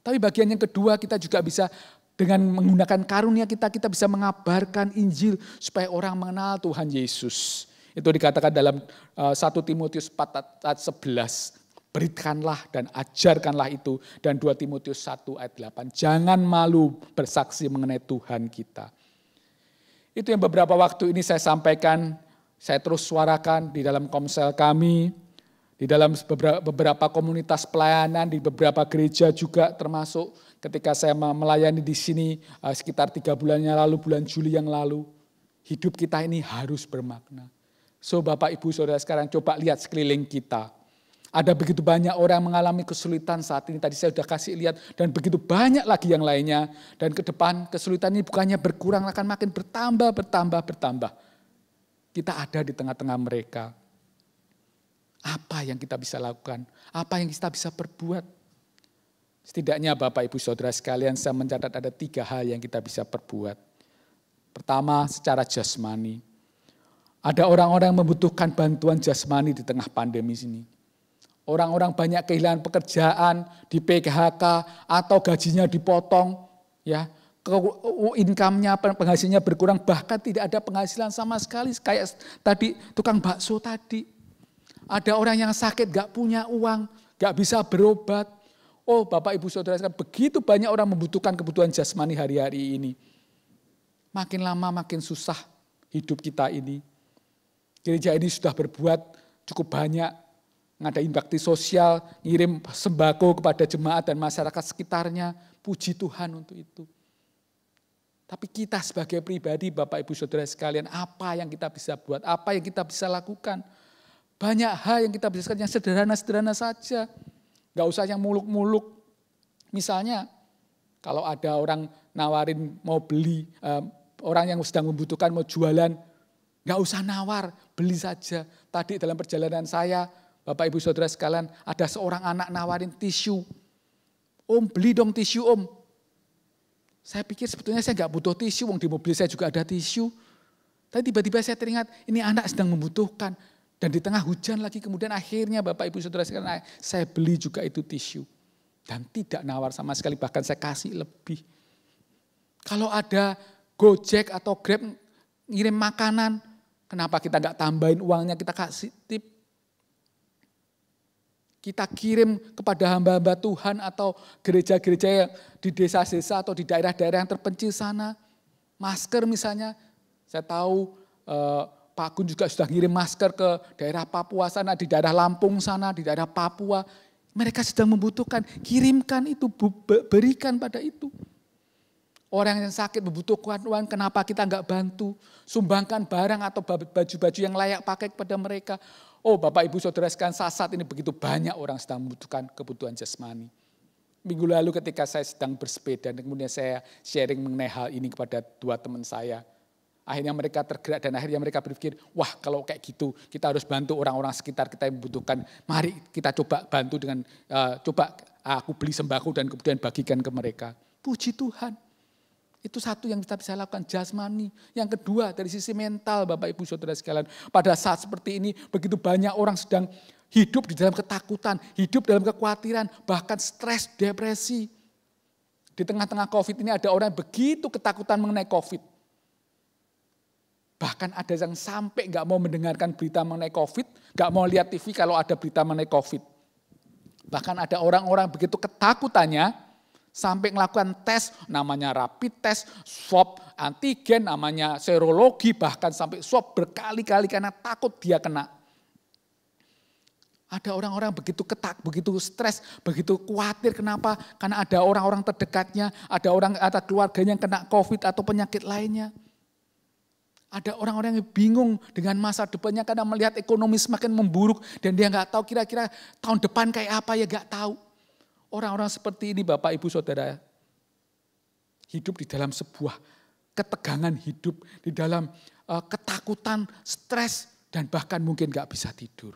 Tapi bagian yang kedua, kita juga bisa dengan menggunakan karunia kita bisa mengabarkan Injil supaya orang mengenal Tuhan Yesus. Itu dikatakan dalam 1 Timotius 4:11. Berikanlah dan ajarkanlah itu. Dan 2 Timotius 1:8. Jangan malu bersaksi mengenai Tuhan kita. Itu yang beberapa waktu ini saya sampaikan, saya terus suarakan di dalam komsel kami, di dalam beberapa komunitas pelayanan, di beberapa gereja juga termasuk ketika saya melayani di sini sekitar 3 bulan yang lalu, bulan Juli yang lalu. Hidup kita ini harus bermakna. So Bapak Ibu Saudara sekarang coba lihat sekeliling kita. Ada begitu banyak orang yang mengalami kesulitan saat ini. Tadi saya sudah kasih lihat. Dan begitu banyak lagi yang lainnya. Dan ke depan kesulitan ini bukannya berkurang, akan makin bertambah. Kita ada di tengah-tengah mereka. Apa yang kita bisa lakukan? Apa yang kita bisa perbuat? Setidaknya Bapak Ibu Saudara sekalian, saya mencatat ada 3 hal yang kita bisa perbuat. Pertama, secara jasmani. Ada orang-orang yang membutuhkan bantuan jasmani di tengah pandemi ini. Orang-orang banyak kehilangan pekerjaan, di PHK, atau gajinya dipotong, ya, income-nya, penghasilannya berkurang, bahkan tidak ada penghasilan sama sekali. Kayak tadi tukang bakso tadi. Ada orang yang sakit, gak punya uang, gak bisa berobat. Oh Bapak Ibu Saudara, begitu banyak orang membutuhkan kebutuhan jasmani hari-hari ini. Makin lama makin susah hidup kita ini. Gereja ini sudah berbuat cukup banyak. Ngadain bakti sosial, ngirim sembako kepada jemaat dan masyarakat sekitarnya. Puji Tuhan untuk itu. Tapi kita sebagai pribadi, Bapak Ibu Saudara sekalian, apa yang kita bisa buat, apa yang kita bisa lakukan. Banyak hal yang kita bisa lakukan, yang sederhana-sederhana saja. Gak usah yang muluk-muluk. Misalnya, kalau ada orang nawarin mau beli, orang yang sedang membutuhkan mau jualan, gak usah nawar, beli saja. Tadi dalam perjalanan saya, Bapak Ibu Saudara sekalian, ada seorang anak nawarin tisu. Om, beli dong tisu om. Saya pikir sebetulnya saya gak butuh tisu, wong di mobil saya juga ada tisu. Tapi tiba-tiba saya teringat, ini anak sedang membutuhkan. Dan di tengah hujan lagi, kemudian akhirnya Bapak Ibu Saudara sekalian, saya beli juga itu tisu. Dan tidak nawar sama sekali, bahkan saya kasih lebih. Kalau ada Gojek atau Grab ngirim makanan, kenapa kita gak tambahin uangnya, kita kasih tip. Kita kirim kepada hamba-hamba Tuhan atau gereja-gereja yang di desa-desa atau di daerah-daerah yang terpencil sana. Masker misalnya, saya tahu Pak Gun juga sudah ngirim masker ke daerah Papua sana, di daerah Lampung sana, di daerah Papua. Mereka sedang membutuhkan, kirimkan itu, berikan pada itu. Orang yang sakit membutuhkan uang, kenapa kita enggak bantu? Sumbangkan barang atau baju-baju yang layak pakai kepada mereka. Oh Bapak Ibu Saudara sekalian, saat ini begitu banyak orang sedang membutuhkan kebutuhan jasmani. Minggu lalu ketika saya sedang bersepeda dan kemudian saya sharing mengenai hal ini kepada 2 teman saya. Akhirnya mereka tergerak dan akhirnya mereka berpikir, wah kalau kayak gitu kita harus bantu orang-orang sekitar kita yang membutuhkan. Mari kita coba bantu dengan, coba aku beli sembako dan kemudian bagikan ke mereka. Puji Tuhan. Itu satu yang kita bisa lakukan, jasmani. Yang kedua dari sisi mental Bapak Ibu Saudara sekalian. Pada saat seperti ini begitu banyak orang sedang hidup di dalam ketakutan, hidup dalam kekhawatiran, bahkan stres, depresi. Di tengah-tengah COVID ini ada orang yang begitu ketakutan mengenai COVID. Bahkan ada yang sampai gak mau mendengarkan berita mengenai COVID, gak mau lihat TV kalau ada berita mengenai COVID. Bahkan ada orang-orang begitu ketakutannya, sampai melakukan tes, namanya rapid test, swab antigen, namanya serologi, bahkan sampai swab berkali-kali karena takut dia kena Ada orang-orang begitu begitu stres, begitu khawatir. Kenapa? Karena ada orang-orang terdekatnya, ada keluarganya yang kena COVID atau penyakit lainnya. Ada orang-orang yang bingung dengan masa depannya karena melihat ekonomi semakin memburuk dan dia nggak tahu kira-kira tahun depan kayak apa, ya nggak tahu. Orang-orang seperti ini Bapak Ibu Saudara hidup di dalam sebuah ketegangan hidup, di dalam ketakutan, stres, dan bahkan mungkin nggak bisa tidur.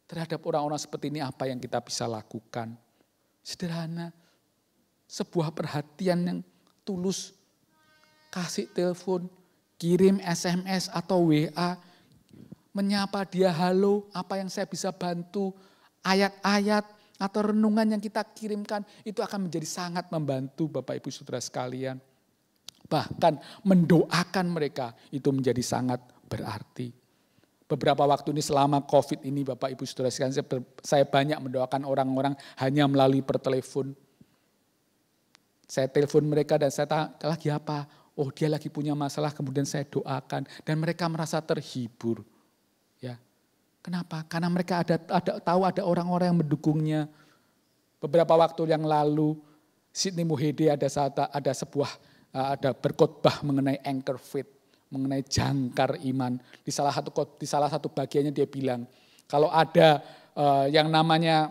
Terhadap orang-orang seperti ini apa yang kita bisa lakukan? Sederhana, sebuah perhatian yang tulus, kasih telepon, kirim SMS atau WA, menyapa dia, halo, apa yang saya bisa bantu, ayat-ayat atau renungan yang kita kirimkan, itu akan menjadi sangat membantu Bapak Ibu Saudara sekalian. Bahkan mendoakan mereka itu menjadi sangat berarti. Beberapa waktu ini selama COVID ini Bapak Ibu Saudara sekalian, saya banyak mendoakan orang-orang hanya melalui pertelepon. Saya telepon mereka dan saya tanya, lagi apa? Oh, dia lagi punya masalah, kemudian saya doakan dan mereka merasa terhibur. Ya. Kenapa? Karena mereka tahu ada orang-orang yang mendukungnya. Beberapa waktu yang lalu Sidney Muhede ada berkhotbah mengenai anchor faith, mengenai jangkar iman. Di salah satu bagiannya dia bilang, kalau ada yang namanya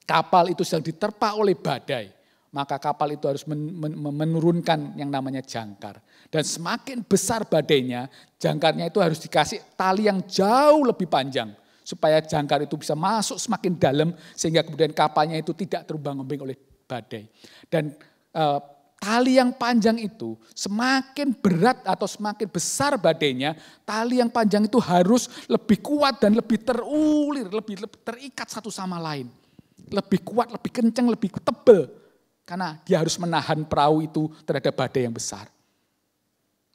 kapal itu sedang diterpa oleh badai, maka kapal itu harus menurunkan yang namanya jangkar. Dan semakin besar badainya, jangkarnya itu harus dikasih tali yang jauh lebih panjang. Supaya jangkar itu bisa masuk semakin dalam, sehingga kemudian kapalnya itu tidak terombang-ambing oleh badai. Dan tali yang panjang itu semakin berat atau semakin besar badainya, tali yang panjang itu harus lebih kuat dan lebih terulir, lebih terikat satu sama lain. Lebih kuat, lebih kencang, lebih tebal. Karena dia harus menahan perahu itu terhadap badai yang besar.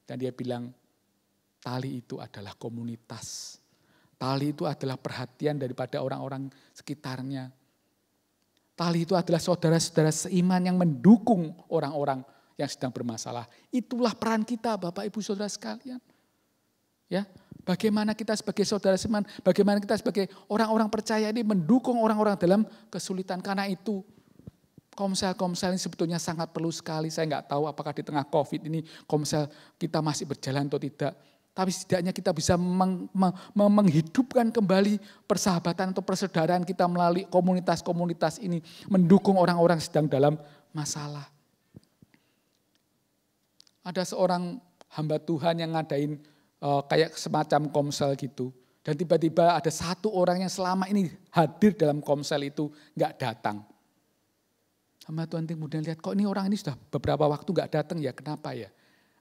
Dan dia bilang, tali itu adalah komunitas. Tali itu adalah perhatian daripada orang-orang sekitarnya. Tali itu adalah saudara-saudara seiman yang mendukung orang-orang yang sedang bermasalah. Itulah peran kita Bapak Ibu Saudara sekalian. Ya, bagaimana kita sebagai saudara seiman, bagaimana kita sebagai orang-orang percaya ini mendukung orang-orang dalam kesulitan. Karena itu komsel-komsel ini sebetulnya sangat perlu sekali. Saya nggak tahu apakah di tengah COVID ini komsel kita masih berjalan atau tidak. Tapi setidaknya kita bisa menghidupkan kembali persahabatan atau persaudaraan kita melalui komunitas-komunitas ini. Mendukung orang-orang sedang dalam masalah. Ada seorang hamba Tuhan yang ngadain kayak semacam komsel gitu. Dan tiba-tiba ada satu orang yang selama ini hadir dalam komsel itu nggak datang. Hamba Tuhan kemudian lihat, kok ini orang ini sudah beberapa waktu nggak datang ya, kenapa ya?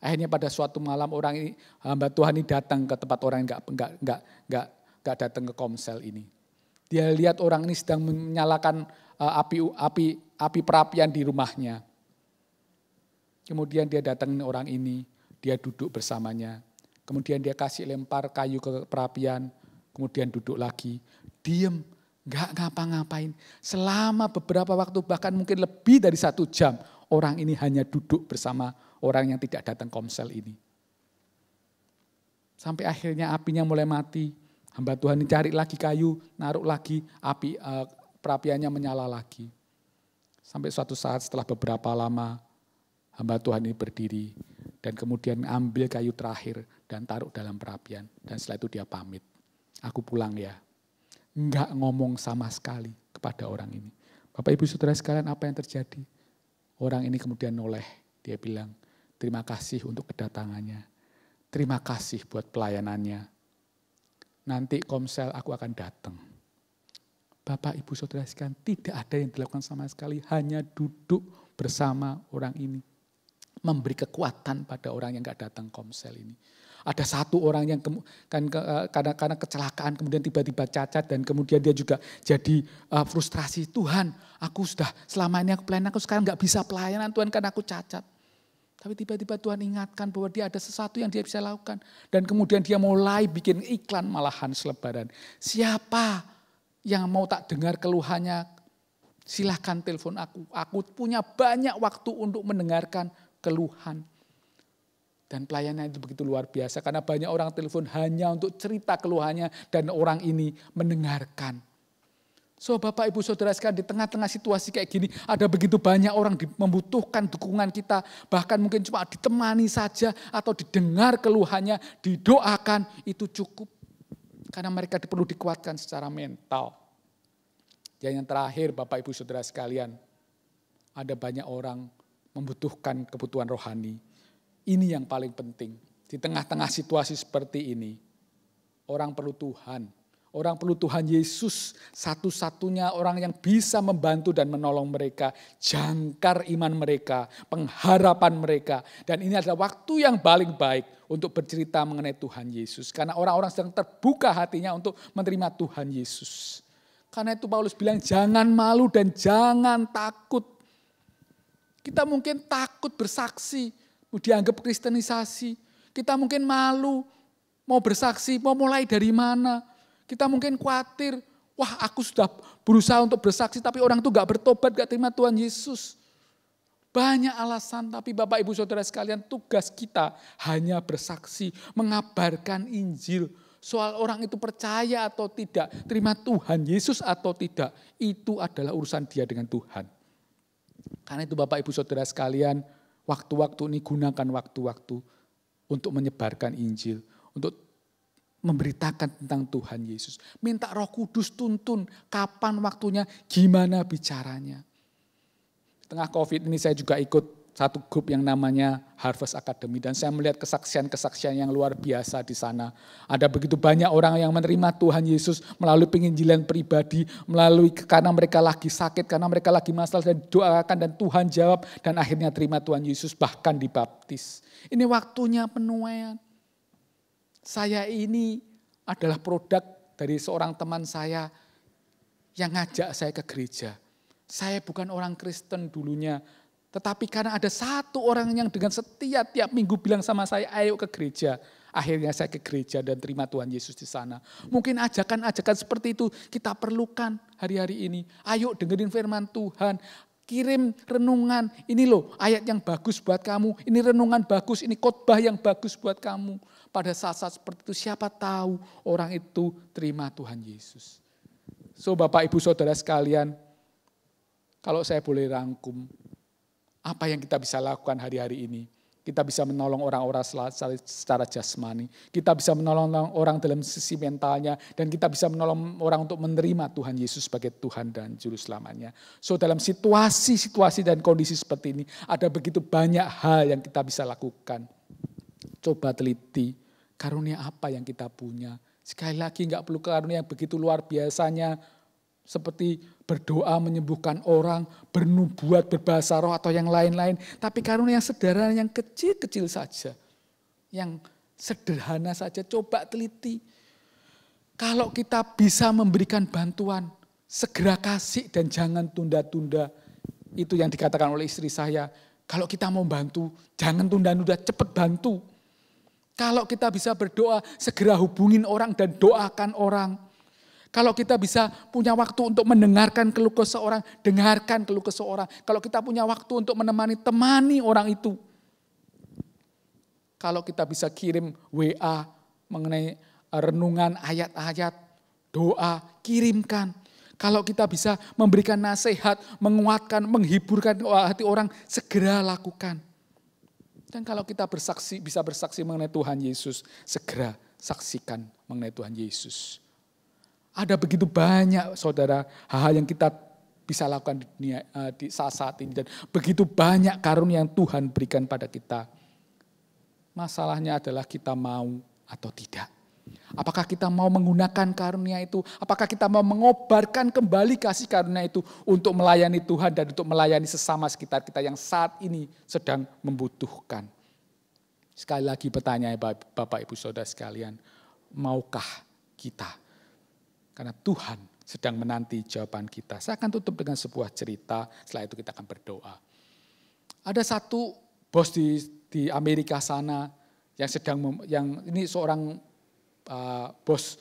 Akhirnya pada suatu malam orang ini, hamba Tuhan ini datang ke tempat orang yang nggak datang ke komsel ini. Dia lihat orang ini sedang menyalakan api perapian di rumahnya. Kemudian dia datangin orang ini, dia duduk bersamanya. Kemudian dia kasih lempar kayu ke perapian, kemudian duduk lagi, diem, nggak ngapa-ngapain. Selama beberapa waktu, bahkan mungkin lebih dari 1 jam, orang ini hanya duduk bersama orang yang tidak datang komsel ini. Sampai akhirnya apinya mulai mati. Hamba Tuhan ini cari lagi kayu, naruh lagi, api perapiannya menyala lagi. Sampai suatu saat setelah beberapa lama, hamba Tuhan ini berdiri dan kemudian ambil kayu terakhir dan taruh dalam perapian. Dan setelah itu dia pamit. Aku pulang ya. Enggak ngomong sama sekali kepada orang ini. Bapak Ibu Saudara sekalian, apa yang terjadi? Orang ini kemudian noleh. Dia bilang, terima kasih untuk kedatangannya. Terima kasih buat pelayanannya. Nanti komsel aku akan datang. Bapak Ibu Saudara sekalian, tidak ada yang dilakukan sama sekali. Hanya duduk bersama orang ini. Memberi kekuatan pada orang yang gak datang komsel ini. Ada satu orang yang karena kecelakaan kemudian tiba-tiba cacat dan kemudian dia juga jadi frustrasi. Tuhan, aku sudah selama ini aku pelayanan, aku sekarang gak bisa pelayanan Tuhan karena aku cacat. Tapi tiba-tiba Tuhan ingatkan bahwa dia ada sesuatu yang dia bisa lakukan. Dan kemudian dia mulai bikin iklan malahan selebaran. Siapa yang mau tak dengar keluhannya, silahkan telepon aku. Aku punya banyak waktu untuk mendengarkan keluhan. Dan pelayanan itu begitu luar biasa karena banyak orang telepon hanya untuk cerita keluhannya dan orang ini mendengarkan. So Bapak Ibu Saudara sekalian, di tengah-tengah situasi kayak gini, ada begitu banyak orang membutuhkan dukungan kita, bahkan mungkin cuma ditemani saja atau didengar keluhannya, didoakan, itu cukup. Karena mereka perlu dikuatkan secara mental. Yang terakhir Bapak Ibu Saudara sekalian, ada banyak orang membutuhkan kebutuhan rohani. Ini yang paling penting. Di tengah-tengah situasi seperti ini, orang perlu Tuhan. Orang perlu Tuhan Yesus, satu-satunya orang yang bisa membantu dan menolong mereka, jangkar iman mereka, pengharapan mereka. Dan ini adalah waktu yang paling baik untuk bercerita mengenai Tuhan Yesus. Karena orang-orang sedang terbuka hatinya untuk menerima Tuhan Yesus. Karena itu Paulus bilang jangan malu dan jangan takut. Kita mungkin takut bersaksi, dianggap kristenisasi. Kita mungkin malu, mau bersaksi, mau mulai dari mana. Kita mungkin khawatir, wah aku sudah berusaha untuk bersaksi tapi orang itu gak bertobat, gak terima Tuhan Yesus. Banyak alasan, tapi Bapak Ibu Saudara sekalian, tugas kita hanya bersaksi, mengabarkan Injil. Soal orang itu percaya atau tidak, terima Tuhan Yesus atau tidak, itu adalah urusan dia dengan Tuhan. Karena itu Bapak Ibu Saudara sekalian, waktu-waktu ini gunakan waktu-waktu untuk menyebarkan Injil, untuk memberitakan tentang Tuhan Yesus. Minta Roh Kudus tuntun kapan waktunya, gimana bicaranya. Di tengah COVID ini saya juga ikut satu grup yang namanya Harvest Academy. Dan saya melihat kesaksian-kesaksian yang luar biasa di sana. Ada begitu banyak orang yang menerima Tuhan Yesus melalui penginjilan pribadi, melalui karena mereka lagi sakit, karena mereka lagi masalah dan doakan dan Tuhan jawab. Dan akhirnya terima Tuhan Yesus bahkan dibaptis. Ini waktunya penuaian. Saya ini adalah produk dari seorang teman saya yang ngajak saya ke gereja. Saya bukan orang Kristen dulunya, tetapi karena ada satu orang yang dengan setia tiap minggu bilang sama saya, ayo ke gereja. Akhirnya saya ke gereja dan terima Tuhan Yesus di sana. Mungkin ajakan-ajakan seperti itu kita perlukan hari-hari ini. Ayo dengerin firman Tuhan. Kirim renungan, ini loh ayat yang bagus buat kamu, ini renungan bagus, ini khotbah yang bagus buat kamu. Pada saat-saat seperti itu siapa tahu orang itu terima Tuhan Yesus. So Bapak Ibu Saudara sekalian, kalau saya boleh rangkum, apa yang kita bisa lakukan hari-hari ini? Kita bisa menolong orang-orang secara jasmani. Kita bisa menolong orang dalam sisi mentalnya. Dan kita bisa menolong orang untuk menerima Tuhan Yesus sebagai Tuhan dan Juru Selamanya. So dalam situasi-situasi dan kondisi seperti ini, ada begitu banyak hal yang kita bisa lakukan. Coba teliti karunia apa yang kita punya. Sekali lagi gak perlu karunia yang begitu luar biasanya. Seperti berdoa menyembuhkan orang, bernubuat, berbahasa roh atau yang lain-lain. Tapi karunia yang sederhana, yang kecil-kecil saja. Yang sederhana saja, coba teliti. Kalau kita bisa memberikan bantuan, segera kasih dan jangan tunda-tunda. Itu yang dikatakan oleh istri saya. Kalau kita mau bantu, jangan tunda-tunda, cepat bantu. Kalau kita bisa berdoa, segera hubungin orang dan doakan orang. Kalau kita bisa punya waktu untuk mendengarkan keluh kesah seorang, dengarkan keluh kesah seorang. Kalau kita punya waktu untuk temani orang itu. Kalau kita bisa kirim WA mengenai renungan ayat-ayat, doa, kirimkan. Kalau kita bisa memberikan nasihat, menguatkan, menghiburkan hati orang, segera lakukan. Dan kalau kita bisa bersaksi mengenai Tuhan Yesus, segera saksikan mengenai Tuhan Yesus. Ada begitu banyak saudara hal-hal yang kita bisa lakukan di dunia di saat ini. Dan begitu banyak karunia yang Tuhan berikan pada kita. Masalahnya adalah kita mau atau tidak. Apakah kita mau menggunakan karunia itu? Apakah kita mau mengobarkan kembali kasih karunia itu untuk melayani Tuhan dan untuk melayani sesama sekitar kita yang saat ini sedang membutuhkan? Sekali lagi pertanyaan Bapak Ibu Saudara sekalian, maukah kita? Karena Tuhan sedang menanti jawaban kita. Saya akan tutup dengan sebuah cerita, setelah itu kita akan berdoa. Ada satu bos di Amerika sana yang ini seorang bos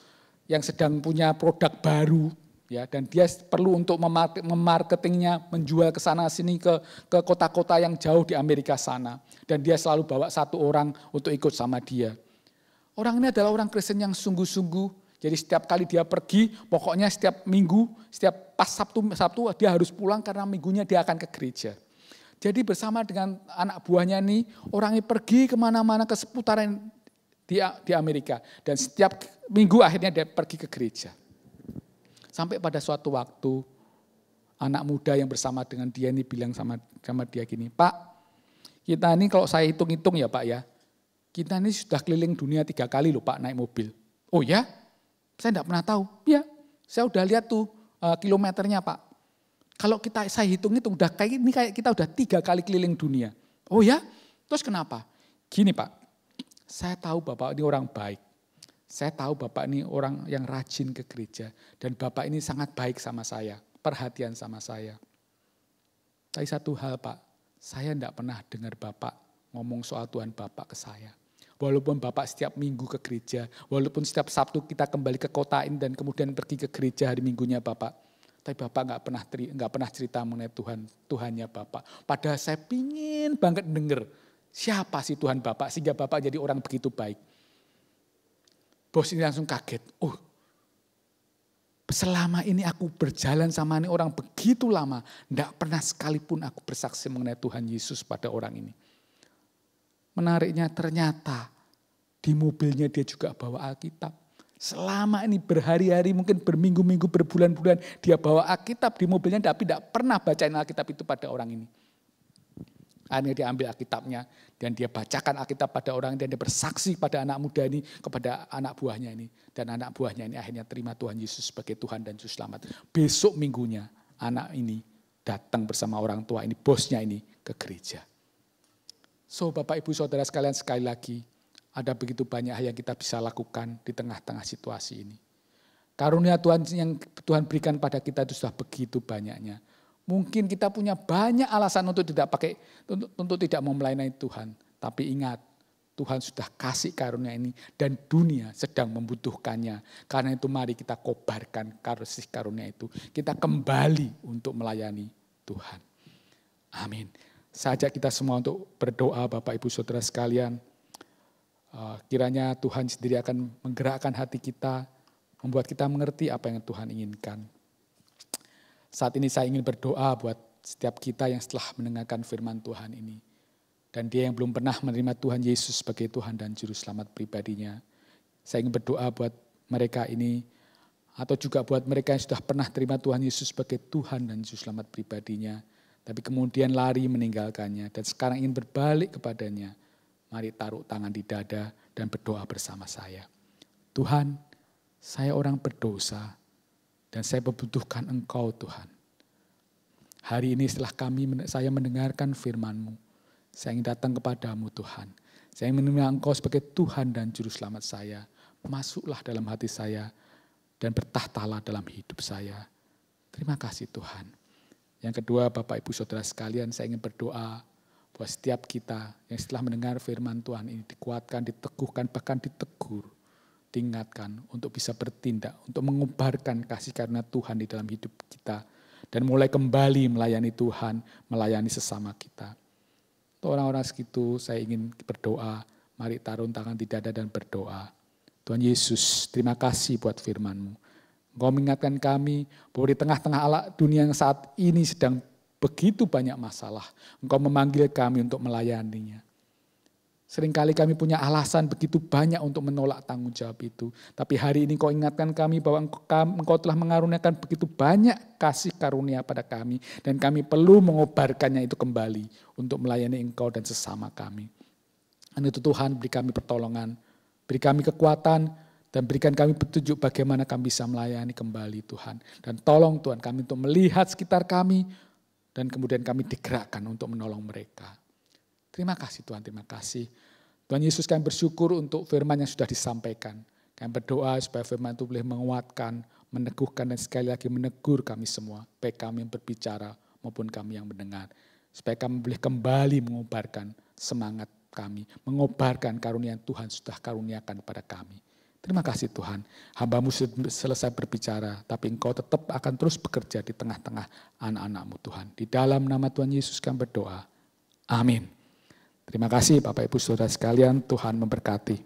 yang sedang punya produk baru, ya, dan dia perlu untuk memarketingnya, menjual ke sana sini ke kota-kota yang jauh di Amerika sana. Dan dia selalu bawa satu orang untuk ikut sama dia. Orang ini adalah orang Kristen yang sungguh-sungguh, Jadi setiap kali dia pergi, pokoknya setiap minggu, setiap pas Sabtu dia harus pulang karena minggunya dia akan ke gereja. Jadi bersama dengan anak buahnya ini, orang ini pergi kemana-mana ke seputaran di Amerika. Dan setiap minggu akhirnya dia pergi ke gereja. Sampai pada suatu waktu, anak muda yang bersama dengan dia ini bilang sama dia gini, Pak, kita ini kalau saya hitung-hitung ya Pak ya, kita ini sudah keliling dunia 3 kali loh Pak naik mobil. Oh ya? Saya enggak pernah tahu. Ya, saya udah lihat tuh kilometernya Pak. Kalau saya hitung-hitung kayak kita udah 3 kali keliling dunia. Oh ya? Terus kenapa? Gini Pak, saya tahu Bapak ini orang baik. Saya tahu Bapak ini orang yang rajin ke gereja. Dan Bapak ini sangat baik sama saya, perhatian sama saya. Tapi satu hal Pak, saya enggak pernah dengar Bapak ngomong soal Tuhan Bapak ke saya. Walaupun Bapak setiap minggu ke gereja, walaupun setiap Sabtu kita kembali ke kota ini dan kemudian pergi ke gereja hari minggunya Bapak. Tapi Bapak nggak pernah cerita mengenai Tuhannya Bapak. Padahal saya pingin banget denger siapa sih Tuhan Bapak sehingga Bapak jadi orang begitu baik. Bos ini langsung kaget. Oh, selama ini aku berjalan sama ini orang begitu lama, nggak pernah sekalipun aku bersaksi mengenai Tuhan Yesus pada orang ini. Menariknya ternyata di mobilnya dia juga bawa Alkitab. Selama ini berhari-hari mungkin berminggu-minggu berbulan-bulan dia bawa Alkitab di mobilnya tapi tidak pernah bacain Alkitab itu pada orang ini. Akhirnya dia ambil Alkitabnya dan dia bacakan Alkitab pada orang dan dia bersaksi pada anak muda ini kepada anak buahnya ini. Dan anak buahnya ini akhirnya terima Tuhan Yesus sebagai Tuhan dan Juru Selamat. Besok minggunya anak ini datang bersama orang tua ini, bosnya ini ke gereja. So Bapak Ibu Saudara sekalian sekali lagi, ada begitu banyak hal yang kita bisa lakukan di tengah-tengah situasi ini. Karunia Tuhan yang Tuhan berikan pada kita itu sudah begitu banyaknya. Mungkin kita punya banyak alasan untuk tidak mau melayani Tuhan. Tapi ingat, Tuhan sudah kasih karunia ini dan dunia sedang membutuhkannya. Karena itu mari kita kobarkan kasih karunia itu. Kita kembali untuk melayani Tuhan. Amin. Saya ajak kita semua untuk berdoa Bapak Ibu Saudara sekalian. Kiranya Tuhan sendiri akan menggerakkan hati kita, membuat kita mengerti apa yang Tuhan inginkan. Saat ini saya ingin berdoa buat setiap kita yang setelah mendengarkan firman Tuhan ini. Dan dia yang belum pernah menerima Tuhan Yesus sebagai Tuhan dan Juru Selamat pribadinya. Saya ingin berdoa buat mereka ini, atau juga buat mereka yang sudah pernah terima Tuhan Yesus sebagai Tuhan dan Juru Selamat pribadinya. Tapi kemudian lari meninggalkannya dan sekarang ingin berbalik kepadanya. Mari taruh tangan di dada dan berdoa bersama saya. Tuhan, saya orang berdosa dan saya membutuhkan Engkau Tuhan. Hari ini setelah saya mendengarkan firman-Mu, saya ingin datang kepadamu Tuhan. Saya ingin menerima Engkau sebagai Tuhan dan Juru Selamat saya. Masuklah dalam hati saya dan bertahtalah dalam hidup saya. Terima kasih Tuhan. Yang kedua, Bapak Ibu Saudara sekalian, saya ingin berdoa buat setiap kita yang setelah mendengar firman Tuhan ini dikuatkan, diteguhkan, bahkan ditegur, diingatkan untuk bisa bertindak, untuk mengubarkan kasih karunia Tuhan di dalam hidup kita dan mulai kembali melayani Tuhan, melayani sesama kita. Untuk orang-orang segitu, saya ingin berdoa, mari taruh tangan di dada dan berdoa. Tuhan Yesus, terima kasih buat firman-Mu. Engkau mengingatkan kami bahwa di tengah-tengah dunia yang saat ini sedang begitu banyak masalah. Engkau memanggil kami untuk melayaninya. Seringkali kami punya alasan begitu banyak untuk menolak tanggung jawab itu. Tapi hari ini Engkau ingatkan kami bahwa Engkau telah mengaruniakan begitu banyak kasih karunia pada kami. Dan kami perlu mengobarkannya itu kembali untuk melayani Engkau dan sesama kami. Dan itu Tuhan beri kami pertolongan, beri kami kekuatan, dan berikan kami petunjuk bagaimana kami bisa melayani kembali Tuhan. Dan tolong Tuhan kami untuk melihat sekitar kami dan kemudian kami digerakkan untuk menolong mereka. Terima kasih Tuhan, terima kasih. Tuhan Yesus kami bersyukur untuk firman yang sudah disampaikan. Kami berdoa supaya firman itu boleh menguatkan, meneguhkan dan sekali lagi menegur kami semua. Baik kami yang berbicara maupun kami yang mendengar. Supaya kami boleh kembali mengobarkan semangat kami. Mengobarkan karunia yang Tuhan sudah karuniakan kepada kami. Terima kasih Tuhan, hamba-Mu selesai berbicara, tapi Engkau tetap akan terus bekerja di tengah-tengah anak-anak-Mu Tuhan. Di dalam nama Tuhan Yesus kami berdoa. Amin. Terima kasih Bapak Ibu Saudara sekalian, Tuhan memberkati.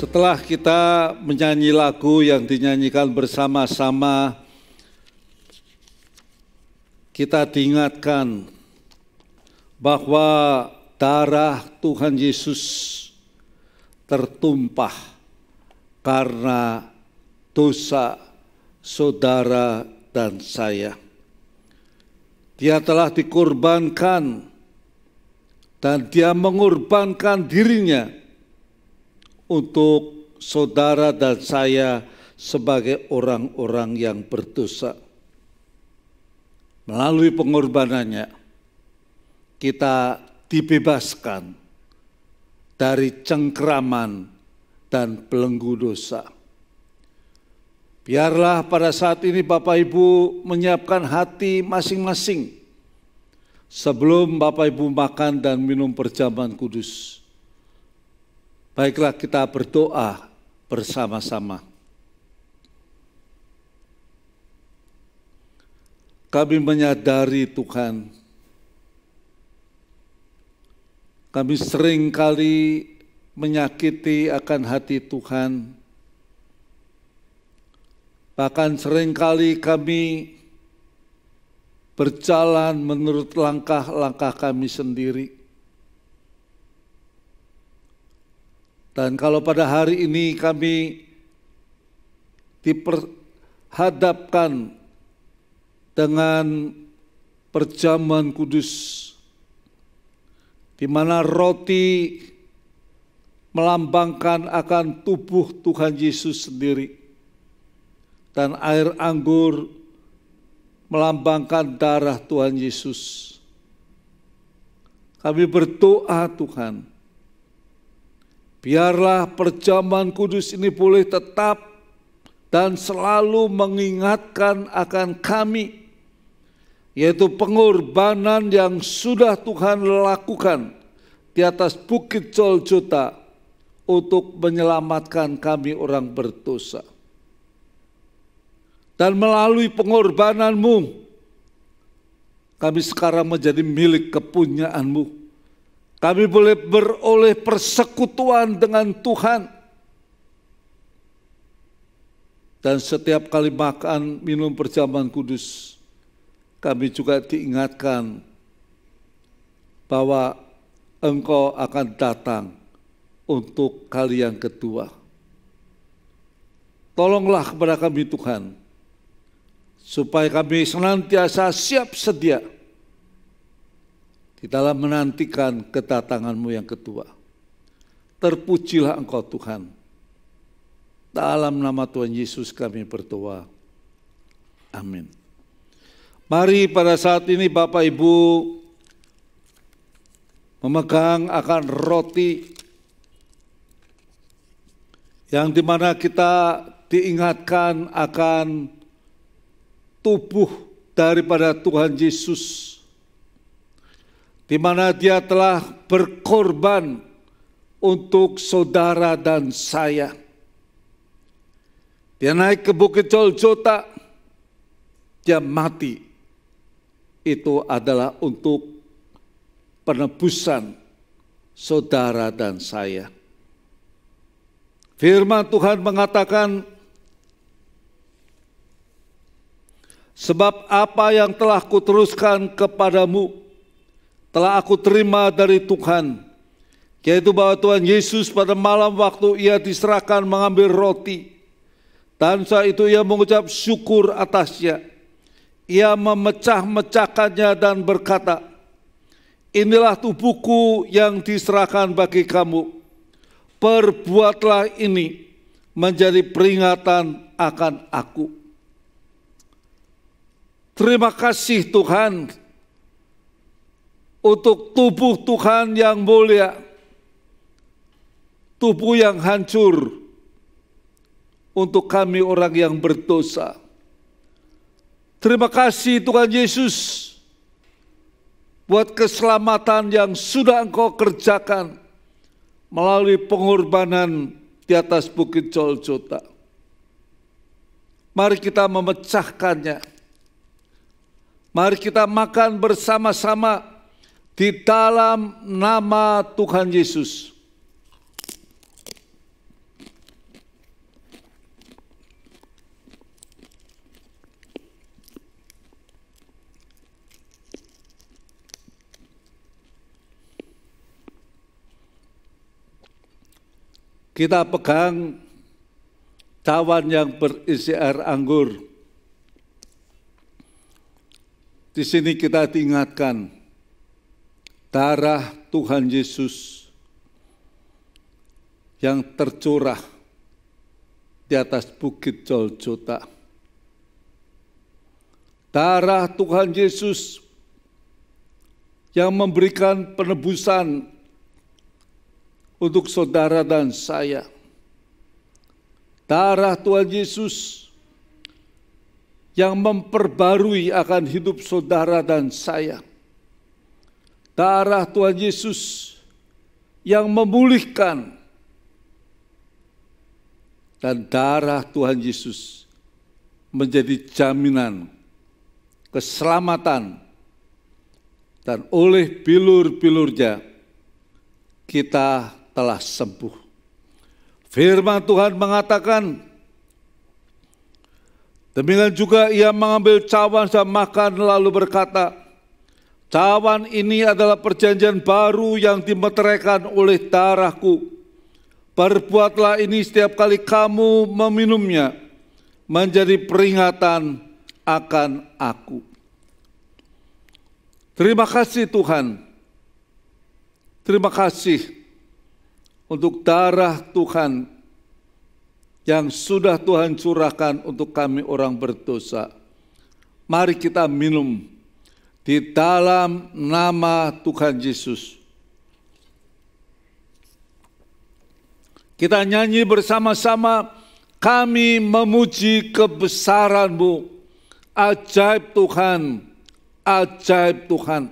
Setelah kita menyanyi lagu yang dinyanyikan bersama-sama, kita diingatkan bahwa darah Tuhan Yesus tertumpah karena dosa saudara dan saya. Dia telah dikorbankan dan dia mengorbankan dirinya untuk saudara dan saya sebagai orang-orang yang berdosa. Melalui pengorbanannya, kita dibebaskan dari cengkeraman dan belenggu dosa. Biarlah pada saat ini Bapak Ibu menyiapkan hati masing-masing sebelum Bapak Ibu makan dan minum perjamuan kudus. Baiklah kita berdoa bersama-sama. Kami menyadari Tuhan, kami seringkali menyakiti akan hati Tuhan. Bahkan seringkali kami berjalan menurut langkah-langkah kami sendiri. Dan kalau pada hari ini kami diperhadapkan dengan perjamuan kudus, di mana roti melambangkan akan tubuh Tuhan Yesus sendiri, dan air anggur melambangkan darah Tuhan Yesus. Kami berdoa Tuhan, biarlah perjamuan kudus ini boleh tetap dan selalu mengingatkan akan kami, yaitu pengorbanan yang sudah Tuhan lakukan di atas Bukit Golgota untuk menyelamatkan kami orang berdosa. Dan melalui pengorbanan-Mu, kami sekarang menjadi milik kepunyaan-Mu. Kami boleh beroleh persekutuan dengan Tuhan. Dan setiap kali makan, minum perjamuan kudus, kami juga diingatkan bahwa Engkau akan datang untuk kali yang kedua. Tolonglah kepada kami Tuhan, supaya kami senantiasa siap sedia di dalam menantikan kedatangan-Mu yang kedua. Terpujilah Engkau Tuhan. Dalam nama Tuhan Yesus kami berdoa. Amin. Mari pada saat ini Bapak Ibu memegang akan roti yang dimana kita diingatkan akan tubuh daripada Tuhan Yesus, di mana Dia telah berkorban untuk saudara dan saya. Dia naik ke Bukit Golgota, Dia mati. Itu adalah untuk penebusan saudara dan saya. Firman Tuhan mengatakan, sebab apa yang telah kuteruskan kepadamu, telah aku terima dari Tuhan, yaitu bahwa Tuhan Yesus pada malam waktu Ia diserahkan mengambil roti, dan saat itu Ia mengucap syukur atasnya. Ia memecah-mecahkannya dan berkata, inilah tubuhku yang diserahkan bagi kamu. Perbuatlah ini menjadi peringatan akan aku. Terima kasih Tuhan untuk tubuh Tuhan yang mulia, tubuh yang hancur untuk kami orang yang berdosa. Terima kasih Tuhan Yesus buat keselamatan yang sudah Engkau kerjakan melalui pengorbanan di atas Bukit Golgota. Mari kita memecahkannya. Mari kita makan bersama-sama di dalam nama Tuhan Yesus. kita pegang cawan yang berisi air anggur. Di sini kita diingatkan darah Tuhan Yesus yang tercurah di atas bukit Golgota. Darah Tuhan Yesus yang memberikan penebusan untuk saudara dan saya. Darah Tuhan Yesus yang memperbarui akan hidup saudara dan saya. Darah Tuhan Yesus yang memulihkan. Dan darah Tuhan Yesus menjadi jaminan keselamatan. Dan oleh bilur-bilurnya kita telah sembuh. Firman Tuhan mengatakan, demikian juga ia mengambil cawan dan makan lalu berkata, cawan ini adalah perjanjian baru yang dimeteraikan oleh darahku. Perbuatlah ini setiap kali kamu meminumnya, menjadi peringatan akan aku. Terima kasih Tuhan. Terima kasih untuk darah Tuhan yang sudah Tuhan curahkan untuk kami orang berdosa. Mari kita minum di dalam nama Tuhan Yesus. Kita nyanyi bersama-sama, kami memuji kebesaran-Mu, ajaib Tuhan, ajaib Tuhan.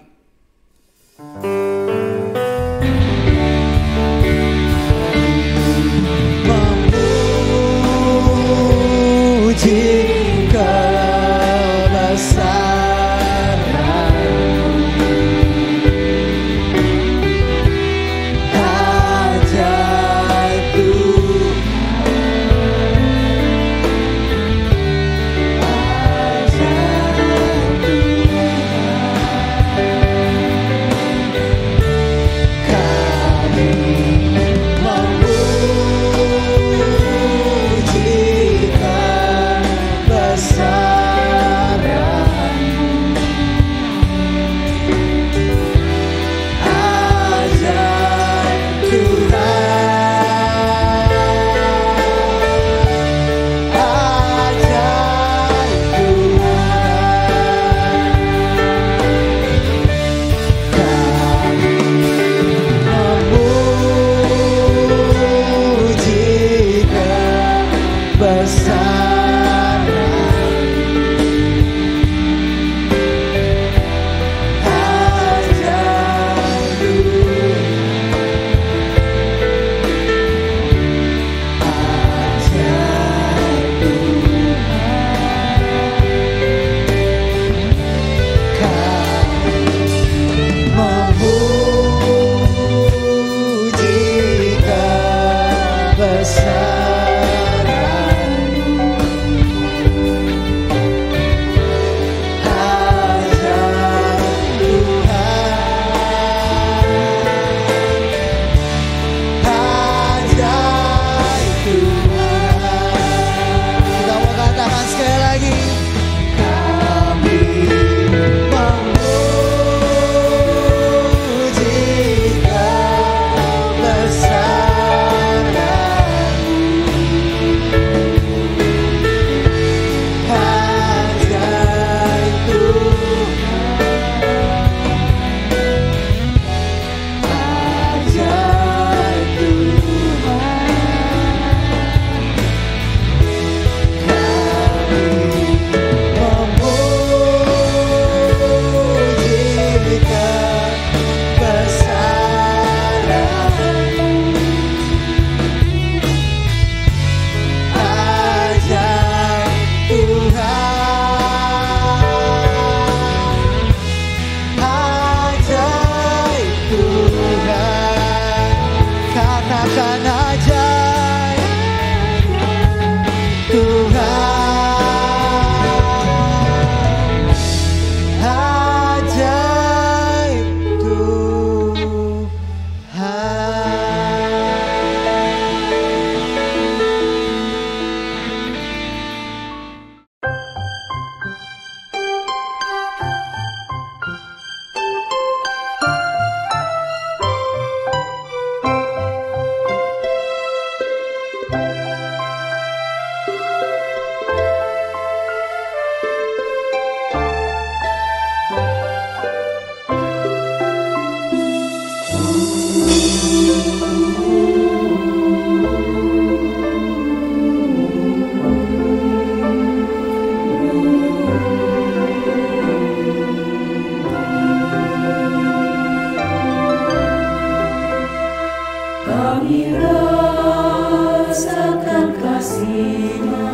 Kami rasakan kasih-Nya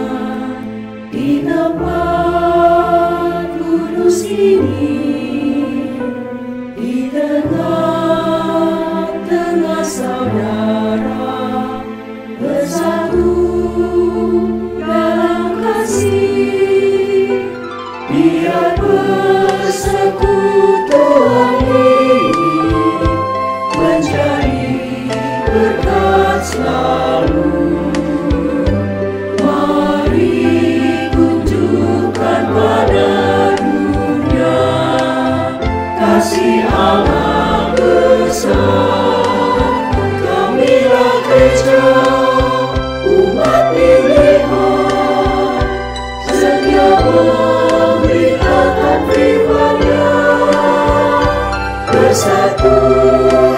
di tempat kudus ini, di tengah-tengah saudara bersatu dalam kasih. Biar persekutuan ini menjadi berkat selalu. Mari tunjukkan pada dunia kasih Allah besar. Kamilah gereja, umat pilihan, sedia memberitakan firman-Nya, bersatu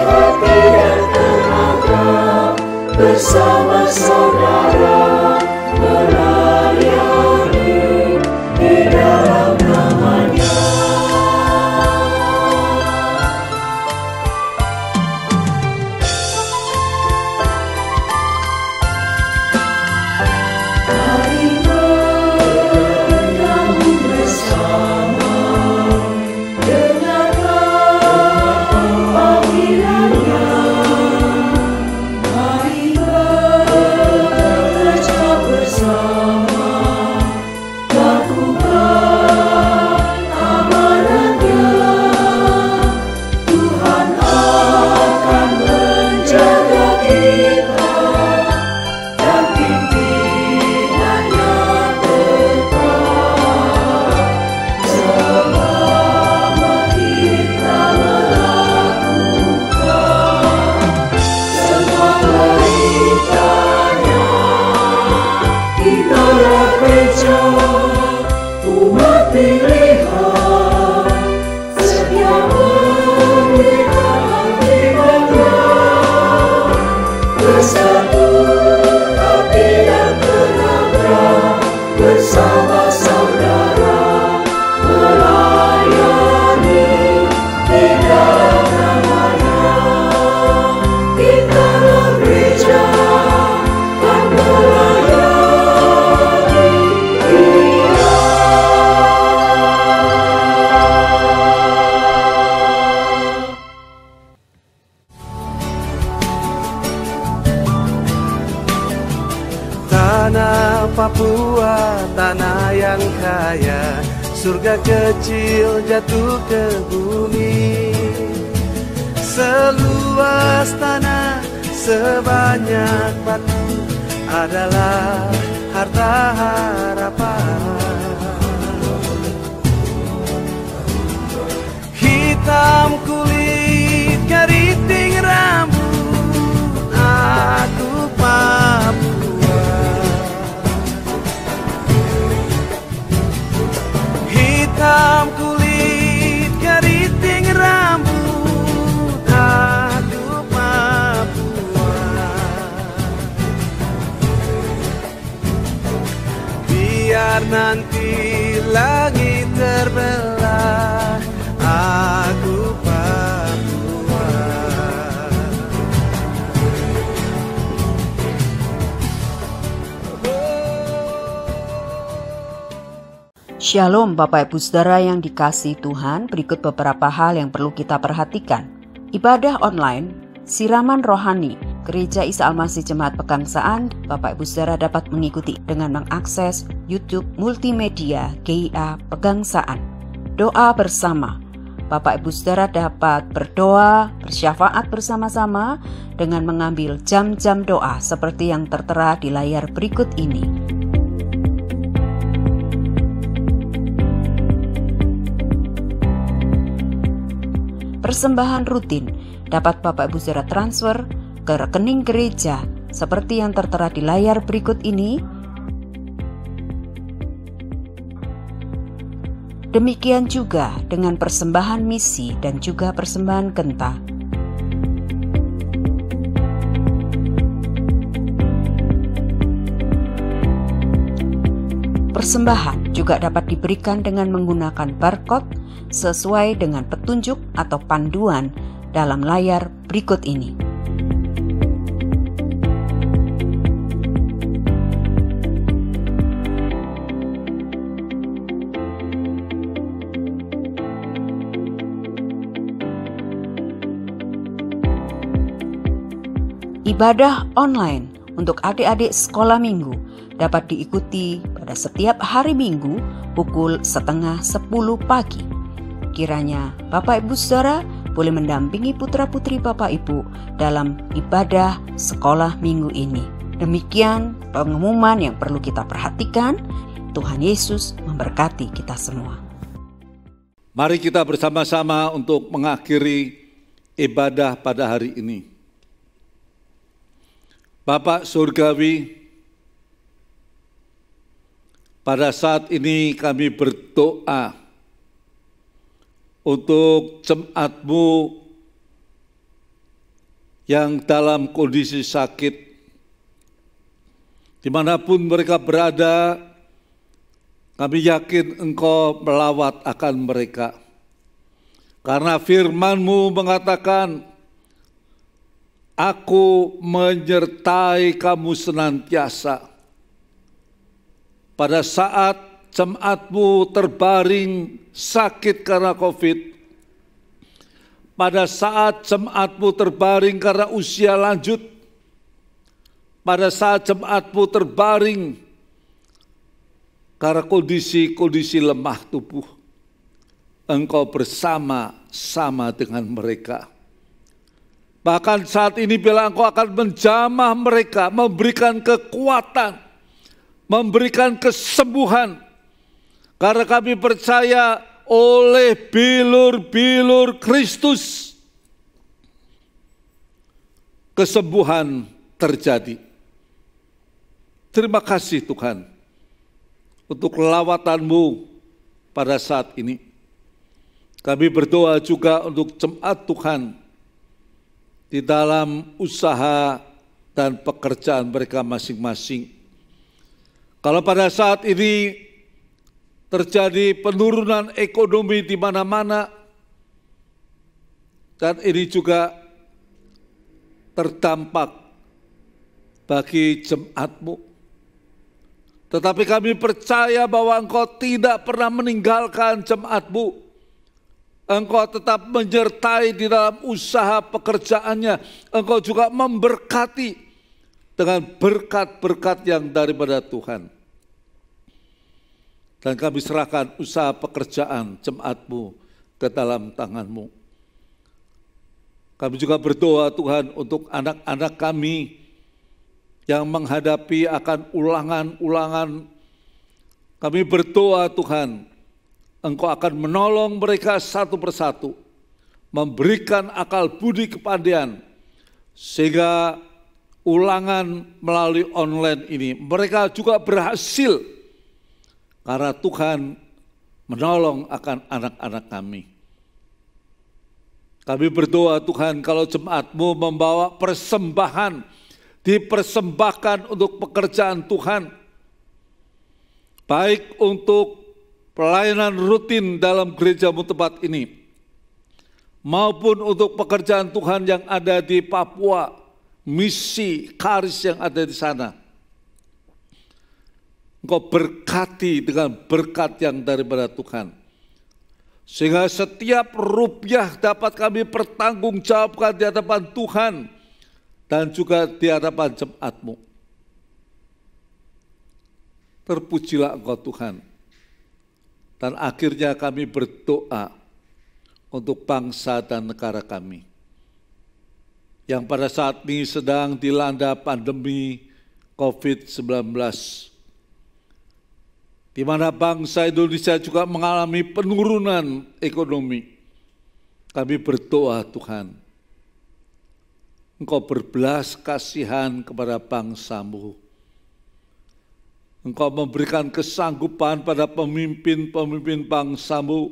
hati dan tenaga, bersama saudara melayani di dalam nama-Nya. Mari bergabung bersama, dengarkan panggilan-Nya. Mari bekerja bersama, lakukan amanat-Nya. Tuhan akan menjaga kita dan pimpinannya tetap selama kita melakukan semua perintah-Nya. Kitalah gereja, umat pilihan, sedia memberitakan firman-Nya, bersatu hati dan tenaga, bersama saudara melayani di dalam nama-Nya. Kitalah gereja, kan melayani Dia. Tanah Papua, tanah yang kaya, surga kecil jatuh ke bumi. Seluas tanah, sebanyak batu adalah harta harapan. Hitam kulit, keriting rambut, aku Papua. Hitam kulit, keriting rambut, aku Papua. Biar nanti langit terbelah, aku Papua. Shalom Bapak Ibu Saudara yang dikasihi Tuhan, berikut beberapa hal yang perlu kita perhatikan. Ibadah online, siraman rohani, Gereja Isa Almasih Jemaat Pegangsaan, Bapak Ibu Saudara dapat mengikuti dengan mengakses YouTube multimedia GIA Pegangsaan. Doa bersama, Bapak Ibu Saudara dapat berdoa, bersyafaat bersama-sama dengan mengambil jam-jam doa seperti yang tertera di layar berikut ini. Persembahan rutin dapat Bapak Ibu Saudara transfer ke rekening gereja seperti yang tertera di layar berikut ini. Demikian juga dengan persembahan misi dan juga persembahan genta. Persembahan juga dapat diberikan dengan menggunakan barcode sesuai dengan petunjuk atau panduan dalam layar berikut ini. Ibadah online untuk adik-adik sekolah minggu dapat diikuti pada setiap hari Minggu pukul 9:30 pagi. Kiranya Bapak Ibu Saudara boleh mendampingi putra-putri Bapak Ibu dalam ibadah sekolah minggu ini. Demikian pengumuman yang perlu kita perhatikan. Tuhan Yesus memberkati kita semua. Mari kita bersama-sama untuk mengakhiri ibadah pada hari ini. Bapak Surgawi, pada saat ini kami berdoa untuk jemaat-Mu yang dalam kondisi sakit, dimanapun mereka berada, kami yakin Engkau melawat akan mereka. Karena firman-Mu mengatakan, Aku menyertai kamu senantiasa. Pada saat jemaat-Mu terbaring sakit karena COVID, pada saat jemaat-Mu terbaring karena usia lanjut, pada saat jemaat-Mu terbaring karena kondisi lemah tubuh, Engkau bersama-sama dengan mereka. Bahkan saat ini bila Engkau akan menjamah mereka, memberikan kekuatan, memberikan kesembuhan. Karena kami percaya oleh bilur-bilur Kristus, kesembuhan terjadi. Terima kasih Tuhan untuk lawatan-Mu pada saat ini. Kami berdoa juga untuk jemaat Tuhan di dalam usaha dan pekerjaan mereka masing-masing. Kalau pada saat ini terjadi penurunan ekonomi di mana-mana, dan ini juga terdampak bagi jemaat-Mu. Tetapi kami percaya bahwa Engkau tidak pernah meninggalkan jemaat-Mu. Engkau tetap menyertai di dalam usaha pekerjaannya. Engkau juga memberkati dengan berkat-berkat yang daripada Tuhan. Dan kami serahkan usaha pekerjaan jemaat-Mu ke dalam tangan-Mu. Kami juga berdoa Tuhan untuk anak-anak kami yang menghadapi akan ulangan-ulangan. Kami berdoa Tuhan, Engkau akan menolong mereka satu persatu, memberikan akal budi kepandaian, sehingga ulangan melalui online ini mereka juga berhasil, karena Tuhan menolong akan anak-anak kami. Kami berdoa Tuhan, kalau jemaat-Mu membawa persembahan, dipersembahkan untuk pekerjaan Tuhan, baik untuk pelayanan rutin dalam gereja-Mu tempat ini, maupun untuk pekerjaan Tuhan yang ada di Papua, misi karis yang ada di sana. Engkau berkati dengan berkat yang daripada Tuhan, sehingga setiap rupiah dapat kami pertanggungjawabkan di hadapan Tuhan dan juga di hadapan jemaat-Mu. Terpujilah Engkau Tuhan. Dan akhirnya kami berdoa untuk bangsa dan negara kami, yang pada saat ini sedang dilanda pandemi COVID-19, di mana bangsa Indonesia juga mengalami penurunan ekonomi. Kami berdoa Tuhan, Engkau berbelas kasihan kepada bangsa-Mu. Engkau memberikan kesanggupan pada pemimpin-pemimpin bangsa-Mu,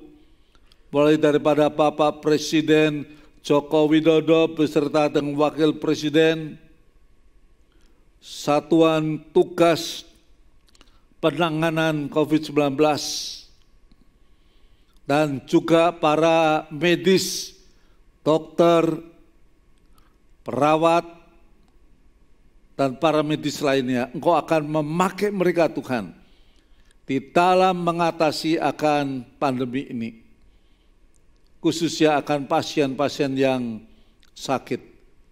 mulai daripada Bapak Presiden Joko Widodo beserta dengan Wakil Presiden, Satuan Tugas Penanganan COVID-19, dan juga para medis, dokter, perawat, dan para medis lainnya. Engkau akan memakai mereka Tuhan di dalam mengatasi akan pandemi ini, khususnya akan pasien-pasien yang sakit.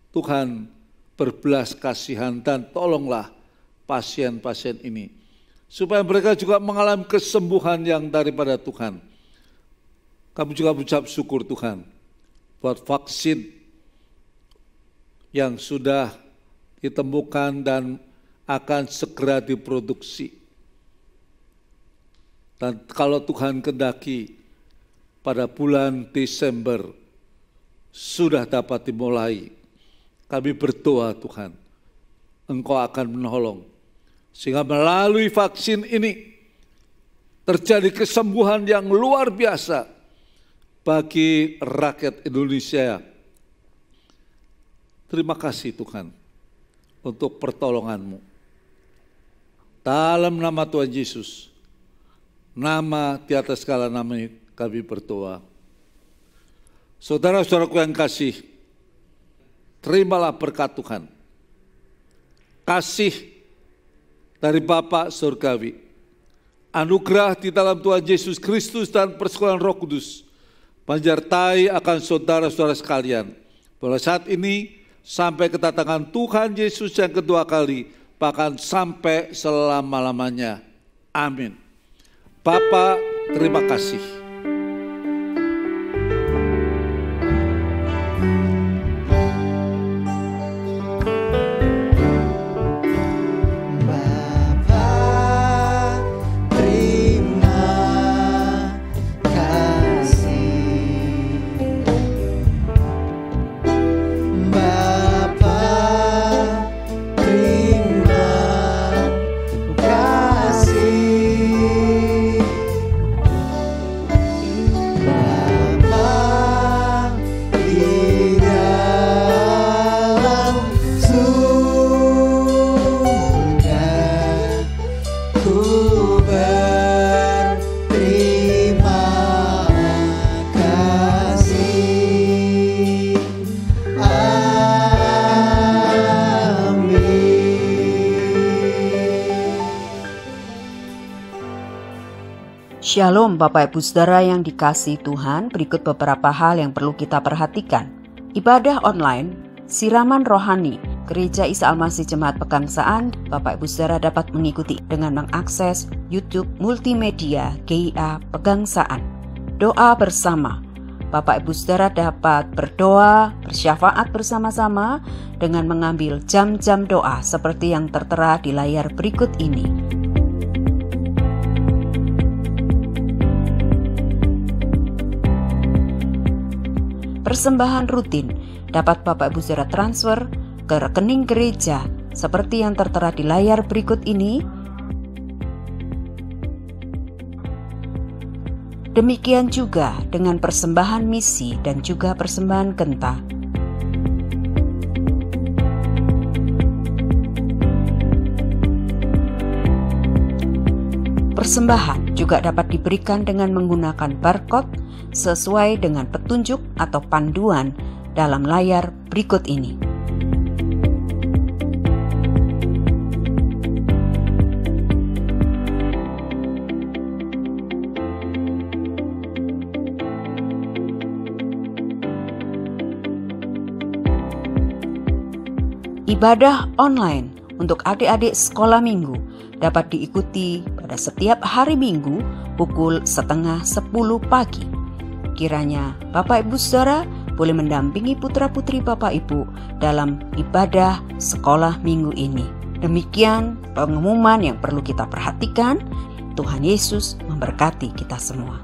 Tuhan, berbelas kasihan dan tolonglah pasien-pasien ini, supaya mereka juga mengalami kesembuhan yang daripada Tuhan. Kami juga mengucap syukur Tuhan buat vaksin yang sudah ditemukan dan akan segera diproduksi. Dan kalau Tuhan kehendaki pada bulan Desember sudah dapat dimulai, kami berdoa Tuhan, Engkau akan menolong. Sehingga melalui vaksin ini terjadi kesembuhan yang luar biasa bagi rakyat Indonesia. Terima kasih Tuhan untuk pertolongan-Mu. Dalam nama Tuhan Yesus, nama di atas segala nama kami berdoa. Saudara-saudaraku yang kasih, terimalah berkat Tuhan. Kasih dari Bapa Surgawi, anugerah di dalam Tuhan Yesus Kristus dan persekutuan Roh Kudus menyertai akan saudara-saudara sekalian, mulai saat ini sampai kedatangan Tuhan Yesus yang kedua kali, bahkan sampai selama-lamanya. Amin. Bapa, terima kasih. Shalom Bapak Ibu Saudara yang dikasihi Tuhan, berikut beberapa hal yang perlu kita perhatikan. Ibadah online, siraman rohani, Gereja Isa Almasih Jemaat Pegangsaan, Bapak Ibu Saudara dapat mengikuti dengan mengakses YouTube multimedia GIA Pegangsaan. Doa bersama, Bapak Ibu Saudara dapat berdoa, bersyafaat bersama-sama dengan mengambil jam-jam doa seperti yang tertera di layar berikut ini. Persembahan rutin dapat Bapak Ibu Saudara transfer ke rekening gereja seperti yang tertera di layar berikut ini. Demikian juga dengan persembahan misi dan juga persembahan genta. Persembahan juga dapat diberikan dengan menggunakan barcode sesuai dengan petunjuk atau panduan dalam layar berikut ini. Ibadah online untuk adik-adik sekolah minggu dapat diikuti pada setiap hari Minggu pukul 9:30 pagi. Kiranya Bapak Ibu Saudara boleh mendampingi putra-putri Bapak Ibu dalam ibadah sekolah minggu ini. Demikian pengumuman yang perlu kita perhatikan. Tuhan Yesus memberkati kita semua.